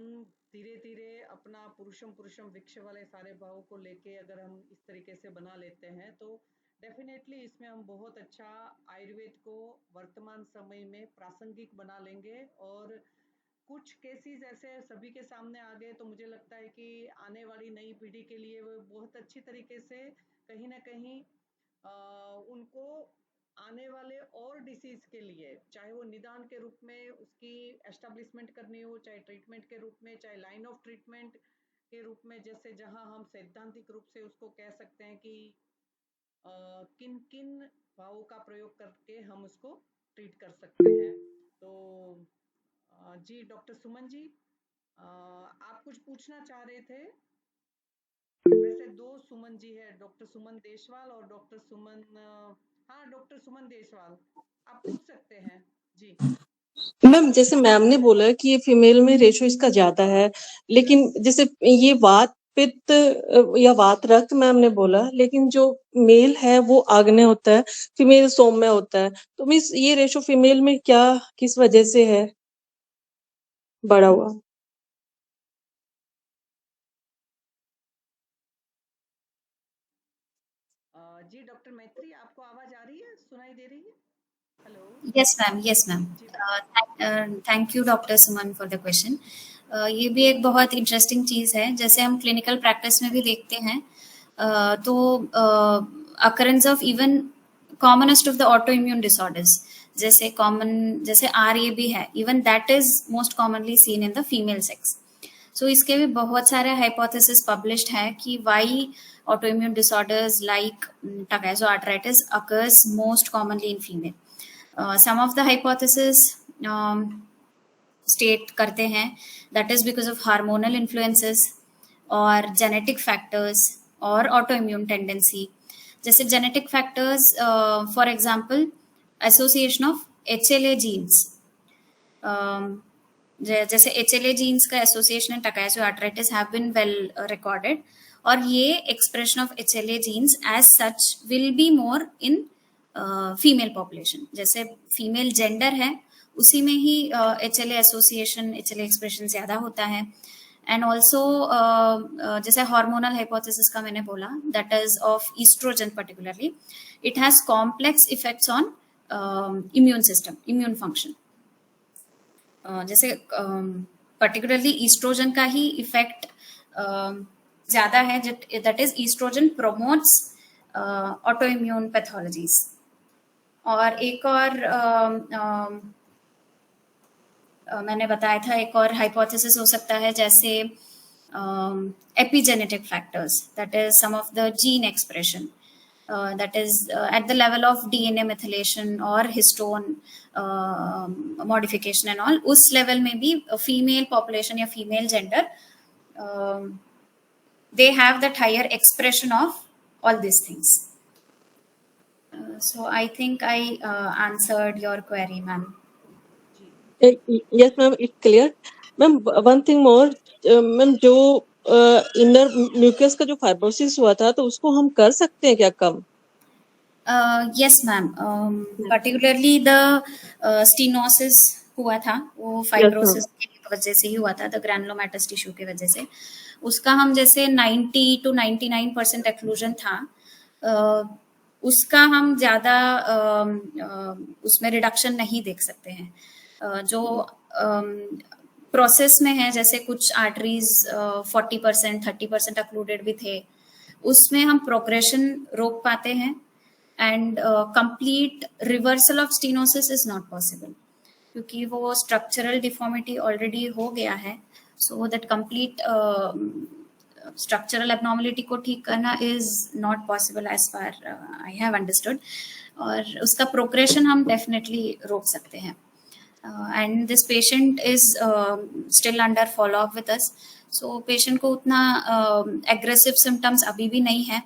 धीरे धीरे अपना पुरुषम वृक्ष वाले सारे भावों को लेके अगर हम इस तरीके से बना लेते हैं तो डेफिनेटली इसमें हम बहुत अच्छा आयुर्वेद को वर्तमान समय में प्रासंगिक बना लेंगे. और कुछ केसेस ऐसे सभी के सामने आ गए तो मुझे लगता है कि आने वाली नई पीढ़ी के लिए वो बहुत अच्छी तरीके से कहीं ना कहीं उनको आने वाले और डिसीज के लिए, चाहे वो निदान के रूप में उसकी एस्टेब्लिशमेंट करनी हो, चाहे ट्रीटमेंट के रूप में, चाहे लाइन ऑफ ट्रीटमेंट के रूप में, जैसे जहां हम सैद्धांतिक रूप से उसको कह सकते हैं कि किन किन भावों का प्रयोग करके हम उसको ट्रीट कर सकते हैं. तो जी डॉक्टर सुमन जी, आप कुछ पूछना चाह रहे थे. वैसे दो सुमन जी है, डॉक्टर सुमन देशवाल और डॉक्टर सुमन, हाँ डॉक्टर सुमन देशवाल, आप पूछ सकते हैं. जी मैम, जैसे मैम ने बोला कि ये फीमेल में रेशो इसका ज्यादा है, लेकिन जैसे ये वात पित्त या वात रक्त मैम ने बोला, लेकिन जो मेल है वो आग्नेय होता है, फीमेल सौम्य होता है. तो मीन्स ये रेशो फीमेल में क्या किस वजह से है बढ़ा हुआ? जी डॉक्टर मैत्री, आपको आवाज आ रही है, सुनाई दे रही है? Hello. Yes ma'am, yes ma'am. Thank you doctor Suman for the question. ये भी एक बहुत इंटरेस्टिंग चीज़ है, जैसे हम क्लिनिकल प्रैक्टिस में भी देखते हैं. तो occurrence of even commonest of the auto immune disorders जैसे RAB है, even that is most commonly seen in the female sex. So इसके भी बहुत सारे हाइपोथेसिस पब्लिश्ड है कि why autoimmune disorders like Takaizo-arthritis occurs most commonly in female. Some of the hypotheses state करते हैं that is because of hormonal influences or genetic factors or autoimmune tendency. जैसे genetic factors, for example, association of HLA genes. जैसे HLA genes का association in Takaizo-arthritis have been well recorded. और ये expression of HLA genes as such will be more in female population. जैसे female gender है उसी में ही HLA association, HLA expression ज़्यादा होता है. एंड ऑल्सो जैसे हार्मोनल हाइपोथेसिस का मैंने बोला, that is of oestrogen particularly, it has complex effects on immune system, immune function. जैसे पर्टिकुलरली ईस्ट्रोजन का ही इफेक्ट ज़्यादा है, that is oestrogen promotes auto immune pathologies. और एक और मैंने बताया था, एक और हाइपोथेसिस हो सकता है जैसे epigenetic factors, that is some of the gene expression that is at the level of DNA methylation or histone modification and all. उस level में भी female population या female gender they have that higher expression of all these things. So I think I answered your query, ma'am. Yes ma'am, it's clear. Ma'am, one thing more, ma'am, जो inner mucus का जो fibrosis हुआ था, तो उसको हम कर सकते हैं क्या कम? Yes ma'am, particularly the stenosis हुआ था, वो यस मैम। फाइब्रोसिस की वजह से ही हुआ था, द ग्रैनुलोमैटस टिश्यू की वजह से। उसका हम जैसे 90 to 99% एक्लूजन था, उसका हम ज़्यादा उसमें रिडक्शन नहीं देख सकते हैं। जो प्रोसेस में है, जैसे कुछ आर्टरीज 40% 30% अक्लूडेड भी थे, उसमें हम प्रोग्रेशन रोक पाते हैं, and complete reversal of stenosis is not possible, क्योंकि वो स्ट्रक्चरल डिफॉर्मिटी ऑलरेडी हो गया है। So that complete structural abnormality को ठीक करना is not possible as far I have understood, और उसका प्रोग्रेशन हम डेफिनेटली रोक सकते हैं। And this patient is still under follow up with us, so patient को उतना एग्रेसिव सिम्टम्स अभी भी नहीं है।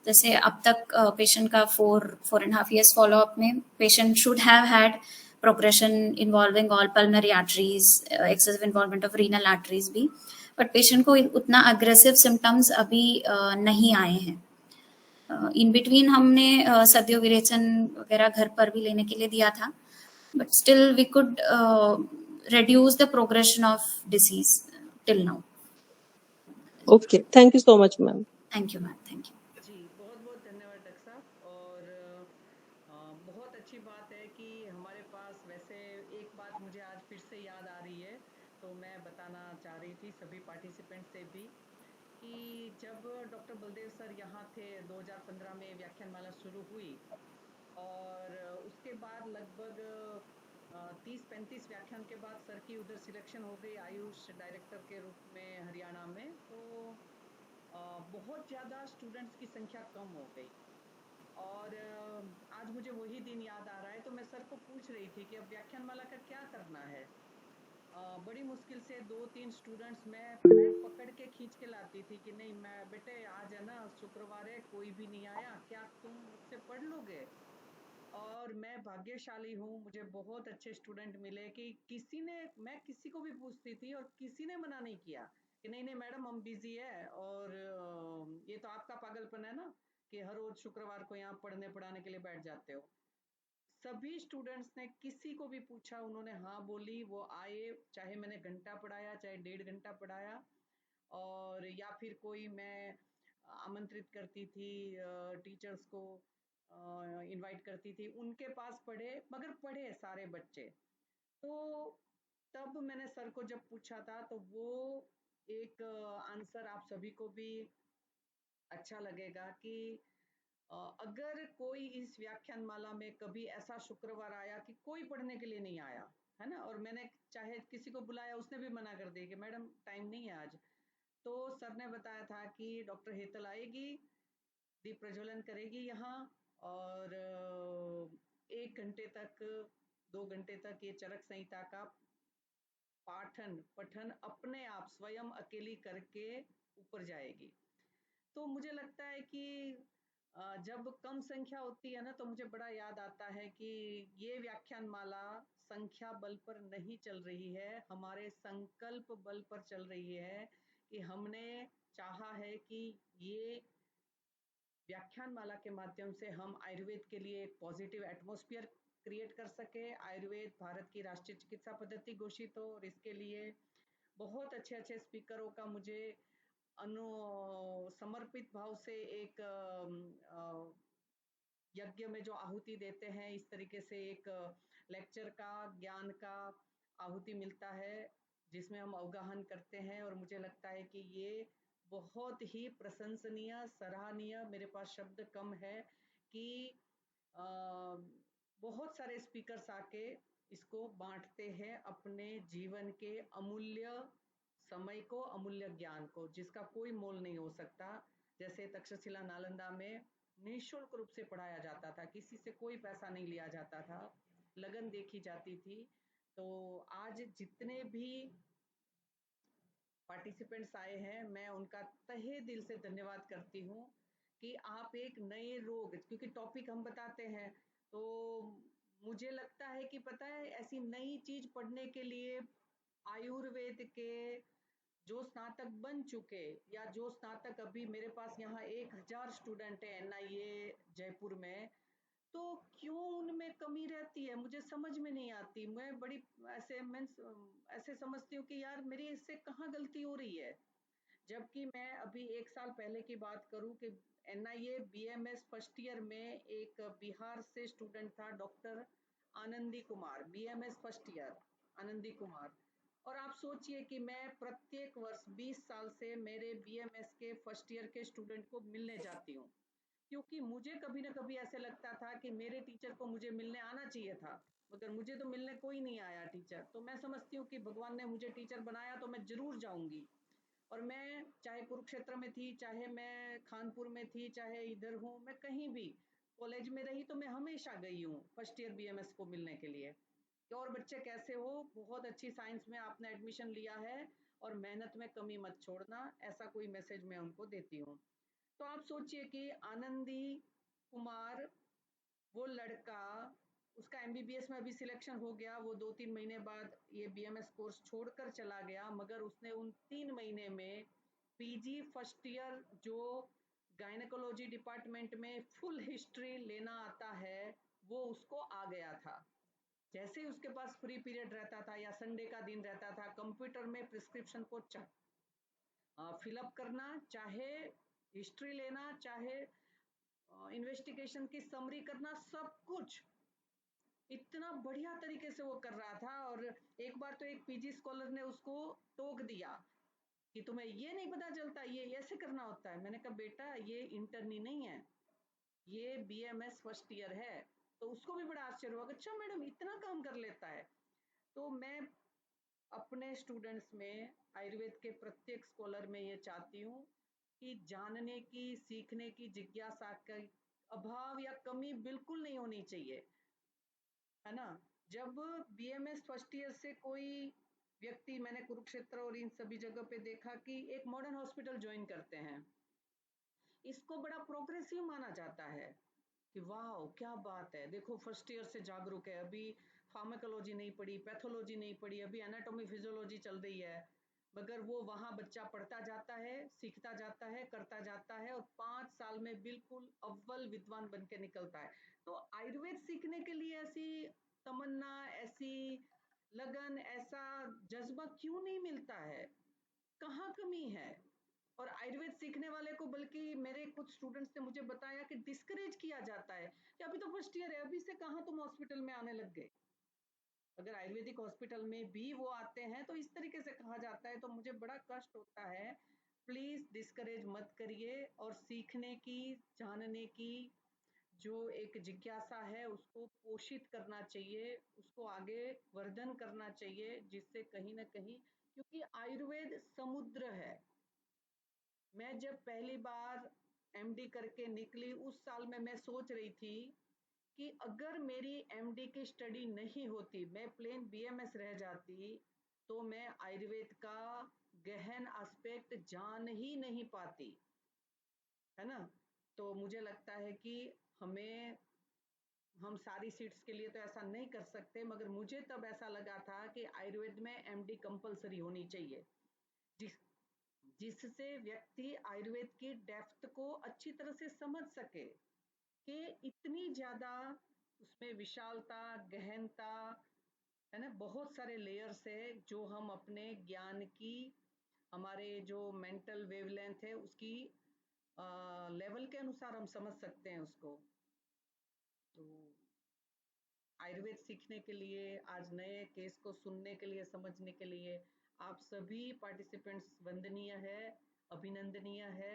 जैसे अब तक पेशेंट का 4.5 years फॉलो अप में patient should have had progression involving all pulmonary arteries, excessive involvement of renal arteries भी, बट पेशेंट को उतना अग्रेसिव सिम्टम्स अभी नहीं आए हैं। इन बिटवीन हमने सद्यो विरेचन वगैरह घर पर भी लेने के लिए दिया था, but still we could reduce the progression of disease till now. Okay, thank you so much ma'am. Thank you, ma'am. Thank you. जी, बहुत बहुत धन्यवाद डॉक्टर साहब। और बहुत अच्छी बात है कि हमारे पास, वैसे एक बात मुझे आज फिर से याद आ रही है, तो मैं बताना चाह रही थी सभी पार्टिसिपेंट से भी, कि जब डॉक्टर बलदेव सर यहाँ थे 2015 में व्याख्यानमाला शुरू हुई, और उसके बाद लगभग 30-35 व्याख्यान के बाद सर की उधर सिलेक्शन हो गई आयुष डायरेक्टर के रूप में हरियाणा में। तो बहुत ज़्यादा स्टूडेंट्स की संख्या कम हो गई, और आज मुझे वही दिन याद आ रहा है। तो मैं सर को पूछ रही थी कि अब व्याख्यानमाला का क्या करना है। बड़ी मुश्किल से 2-3 स्टूडेंट्स मैं पकड़ के खींच के लाती थी कि नहीं, मैं बेटे आज है ना, शुक्रवार है, कोई भी नहीं आया, क्या तुम मुझसे पढ़ लोगे? और मैं भाग्यशाली हूँ, मुझे बहुत अच्छे स्टूडेंट मिले कि किसी ने, मैं किसी को भी पूछती थी और किसी ने मना नहीं किया कि नहीं नहीं मैडम हम बिजी है, और ये तो आपका पागलपन है ना कि हर रोज शुक्रवार को यहाँ पढ़ने पढ़ाने के लिए बैठ जाते हो। सभी स्टूडेंट्स ने, किसी को भी पूछा, उन्होंने हाँ बोली, वो आए, चाहे मैंने घंटा पढ़ाया चाहे 1.5 घंटा पढ़ाया, और या फिर कोई मैं आमंत्रित करती थी टीचर्स को, इनवाइट करती थी, उनके पास पढ़े, मगर पढ़े सारे बच्चे। तो तब मैंने सर को जब पूछा था, तो वो एक आंसर आप सभी को भी अच्छा लगेगा कि अगर कोई इस व्याख्यानमाला में कभी ऐसा शुक्रवार आया कि कोई पढ़ने के लिए नहीं आया, है ना, और मैंने चाहे किसी को बुलाया, उसने भी मना कर दिया कि मैडम टाइम नहीं है आज, तो सर ने बताया था कि डॉक्टर हेतल आएगी, दीप प्रज्वलन करेगी यहाँ, और 1 घंटे तक, 2 घंटे तक ये चरक संहिता का पाठन पठन अपने आप स्वयं अकेली करके ऊपर जाएगी। तो मुझे लगता है कि जब कम संख्या होती है ना, तो मुझे बड़ा याद आता है कि ये व्याख्यानमाला संख्या बल पर नहीं चल रही है, हमारे संकल्प बल पर चल रही है, कि हमने चाहा है कि ये व्याख्यानमाला के माध्यम से हम आयुर्वेद के लिए एक पॉजिटिव एटमॉस्फेयर क्रिएट कर सके, आयुर्वेद भारत की राष्ट्रीय चिकित्सा पद्धति घोषित हो, और इसके लिए बहुत अच्छे अच्छे स्पीकरों का मुझे अनु समर्पित भाव से एक यज्ञ में जो आहुति देते हैं, इस तरीके से एक लेक्चर का, ज्ञान का आहुति मिलता है, जिसमें हम अवगाहन करते हैं, और मुझे लगता है कि ये बहुत ही प्रशंसनीय, सराहनीय, मेरे पास शब्द कम है कि अ, बहुत सारे स्पीकर्स आके इसको बांटते हैं, अपने जीवन के अमूल्य समय को, अमूल्य ज्ञान को, जिसका कोई मोल नहीं हो सकता। जैसे तक्षशिला नालंदा में निःशुल्क रूप से पढ़ाया जाता था, किसी से कोई पैसा नहीं लिया जाता था, लगन देखी जाती थी। तो आज जितने भी पार्टिसिपेंट्स आए हैं, मैं उनका तहे दिल से धन्यवाद करती हूँ कि आप एक नए रोग, क्योंकि टॉपिक हम बताते हैं, तो मुझे लगता है कि पता है, ऐसी नई चीज पढ़ने के लिए आयुर्वेद के जो स्नातक बन चुके या जो स्नातक अभी मेरे पास यहाँ 1000 स्टूडेंट है NIA जयपुर में, तो क्यों उनमें कमी रहती है मुझे समझ में नहीं आती। मैं बड़ी ऐसे मीन्स ऐसे समझती हूँ कि यार मेरी इससे कहाँ गलती हो रही है। जबकि मैं अभी 1 साल पहले की बात करूं कि NIA BMS फर्स्ट ईयर में एक बिहार से स्टूडेंट था, doctor Anandi Kumar, BMS first year Anandi Kumar. और आप सोचिए कि मैं प्रत्येक वर्ष 20 साल से मेरे BMS के फर्स्ट ईयर के स्टूडेंट को मिलने जाती हूँ, क्योंकि मुझे कभी ना कभी ऐसे लगता था कि मेरे टीचर को मुझे मिलने आना चाहिए था, मगर मुझे तो मिलने कोई नहीं आया टीचर। तो मैं समझती हूँ कि भगवान ने मुझे टीचर बनाया तो मैं जरूर जाऊंगी। और मैं चाहे कुरुक्षेत्र में थी, चाहे मैं खानपुर में थी, चाहे इधर हूँ, मैं कहीं भी कॉलेज में रही तो मैं हमेशा गई हूँ फर्स्ट ईयर BMS को मिलने के लिए कि और बच्चे कैसे हो, बहुत अच्छी साइंस में आपने एडमिशन लिया है और मेहनत में कमी मत छोड़ना, ऐसा कोई मैसेज मैं उनको देती हूँ। तो आप सोचिए कि आनंदी कुमार, वो लड़का, उसका MBBS में अभी सिलेक्शन हो गया, वो 2-3 महीने बाद ये BMS कोर्स छोड़कर चला गया, मगर उसने उन 3 महीने में PG फर्स्ट ईयर जो गायनेकोलॉजी डिपार्टमेंट में फुल हिस्ट्री लेना आता है वो उसको आ गया था। जैसे ही उसके पास फ्री पीरियड रहता था या संडे का दिन रहता था, कंप्यूटर में प्रिस्क्रिप्शन को फिलअप करना, चाहे हिस्ट्री लेना, चाहे इन्वेस्टिगेशन की समरी करना, सब कुछ इतना बढ़िया तरीके से वो कर रहा था। और एक बार तो एक PG स्कॉलर ने उसको टोक दिया कि तुम्हें ये नहीं पता चलता, ये ऐसे करना होता है। मैंने कहा बेटा ये इंटर्नी नहीं है, ये BMS फर्स्ट ईयर है। तो उसको भी बड़ा आश्चर्य हुआ, अच्छा मैडम इतना काम कर लेता है। तो मैं अपने स्टूडेंट्स में, आयुर्वेद के प्रत्येक स्कॉलर में ये चाहती हूँ कि जानने की, सीखने की जिज्ञासा का अभाव या कमी बिल्कुल नहीं होनी चाहिए, है ना। जब BMS फर्स्ट ईयर से कोई व्यक्ति, मैंने कुरुक्षेत्र और इन सभी जगह पे देखा कि एक मॉडर्न हॉस्पिटल ज्वाइन करते हैं, इसको बड़ा प्रोग्रेसिव माना जाता है कि वाह क्या बात है, देखो फर्स्ट ईयर से जागरूक है, अभी फार्माकोलॉजी नहीं पढ़ी, पैथोलॉजी नहीं पढ़ी, अभी एनाटॉमी फिजियोलॉजी चल रही है। मगर वो वहां बच्चा पढ़ता जाता है, सीखता जाता है, करता जाता है और 5 साल में बिल्कुल अव्वल विद्वान बन के निकलता है। तो आयुर्वेद सीखने के लिए ऐसी तमन्ना, ऐसी लगन, ऐसा जज्बा क्यों नहीं मिलता है, कहाँ कमी है। और आयुर्वेद सीखने वाले को, बल्कि मेरे कुछ स्टूडेंट्स ने मुझे बताया कि डिस्करेज किया जाता है कि अभी तो फर्स्ट ईयर है, अभी से कहाँ तुम हॉस्पिटल में आने लग गए। अगर आयुर्वेदिक हॉस्पिटल में भी वो आते हैं तो इस तरीके से कहा जाता है, तो मुझे बड़ा कष्ट होता है। प्लीज डिस्करेज मत करिए और सीखने की, जानने की जो एक जिज्ञासा है उसको पोषित करना चाहिए, उसको आगे वर्धन करना चाहिए, जिससे कहीं ना कहीं, क्योंकि आयुर्वेद समुद्र है। मैं जब पहली बार MD करके निकली उस साल में मैं सोच रही थी कि अगर मेरी MD की स्टडी नहीं होती, मैं प्लेन BMS रह जाती, तो मैं आयुर्वेद का गहन एस्पेक्ट जान ही नहीं पाती, है ना। तो मुझे लगता है कि हमें, हम सारी सीट्स के लिए तो ऐसा नहीं कर सकते, मगर मुझे तब ऐसा लगा था कि आयुर्वेद में MD कंपलसरी होनी चाहिए, जिस जिससे व्यक्ति आयुर्वेद की डेप्थ को अच्छी तरह से समझ सके कि इतनी ज्यादा उसमें विशालता, गहनता, है ना, बहुत सारे लेयर्स है जो हम अपने ज्ञान की, हमारे जो मेंटल वेवलेंथ है उसकी लेवल के अनुसार हम समझ सकते हैं उसको। तो आयुर्वेद सीखने के लिए, आज नए केस को सुनने के लिए, समझने के लिए आप सभी पार्टिसिपेंट्स वंदनीय है, अभिनंदनीय है।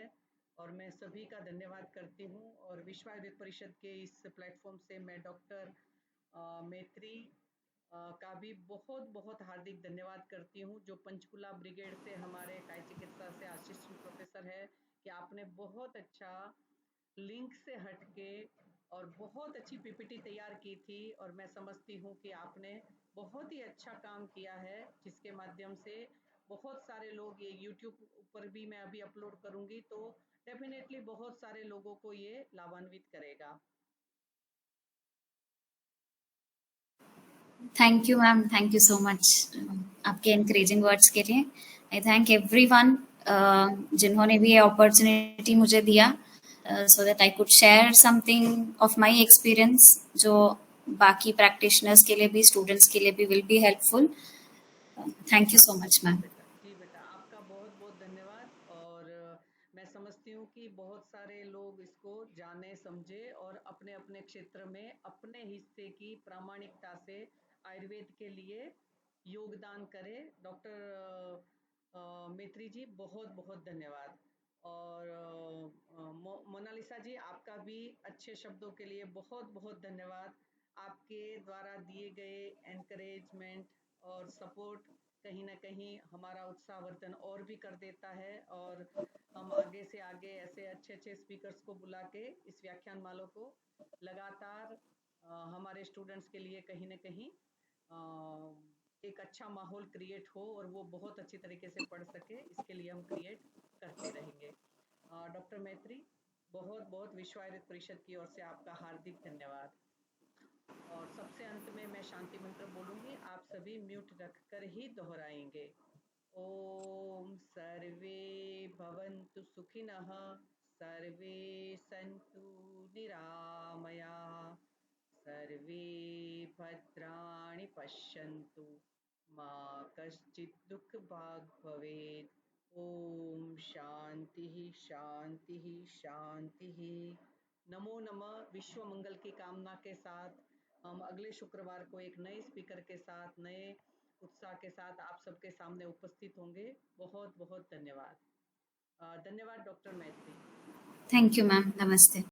और मैं सभी का धन्यवाद करती हूँ। और विश्व आयुर्वेद परिषद के इस प्लेटफॉर्म से मैं डॉक्टर मैत्री का भी बहुत बहुत हार्दिक धन्यवाद करती हूँ, जो पंचकुला ब्रिगेड से हमारे काय चिकित्सा से असिस्टेंट प्रोफेसर है, कि आपने बहुत अच्छा लिंक से हटके और बहुत अच्छी PPT तैयार की थी। और मैं समझती हूँ कि आपने बहुत ही अच्छा काम किया है, जिसके माध्यम से बहुत सारे लोग, ये YouTube पर भी मैं अभी अपलोड करूंगी, तो डेफिनेटली बहुत सारे लोगों को ये लाभान्वित करेगा। Thank you ma'am, thank you so much आपके एनकरेजिंग वर्ड्स के लिए। I thank everyone जिन्होंने भी ये opportunity मुझे दिया so that I could share something of my experience जो बाकी practitioners के लिए भी students के लिए भी will be helpful. Thank you so much, ma'am. जी बेटा, आपका बहुत बहुत धन्यवाद। और मैं समझती हूँ कि बहुत सारे लोग इसको जाने समझे और अपने अपने क्षेत्र में अपने हिस्से की प्रामाणिकता से आयुर्वेद के लिए योगदान करें। डॉक्टर मेत्री जी, बहुत बहुत धन्यवाद। और मोनालिसा जी, आपका भी अच्छे शब्दों के लिए बहुत बहुत धन्यवाद। आपके द्वारा दिए गए एनकरेजमेंट और सपोर्ट कहीं ना कहीं हमारा उत्साहवर्धन और भी कर देता है, और हम आगे से आगे ऐसे अच्छे अच्छे स्पीकर्स को बुला के इस व्याख्यान मालों को लगातार हमारे स्टूडेंट्स के लिए कहीं ना कहीं एक अच्छा माहौल क्रिएट हो और वो बहुत अच्छी तरीके से पढ़ सके, इसके लिए हम क्रिएट करते रहेंगे। डॉक्टर मैत्री, बहुत बहुत विश्व आयुर्वेद परिषद की ओर से आपका हार्दिक धन्यवाद। और सबसे अंत में मैं शांति मंत्र बोलूंगी, आप सभी म्यूट रखकर ही दोहराएंगे। ओम सर्वे भवन्तु सुखिनः, सर्वे सन्तु निरामयाः, सर्वे भद्राणि पश्यन्तु, मा कश्चित् दुःखभाग् भवेत्। ओम शांति शांति शांति। नमो नमः। विश्व मंगल की कामना के साथ हम अगले शुक्रवार को एक नए स्पीकर के साथ नए उत्साह के साथ आप सबके सामने उपस्थित होंगे। बहुत बहुत धन्यवाद। धन्यवाद डॉक्टर मैत्री। Thank you, ma'am. Namaste.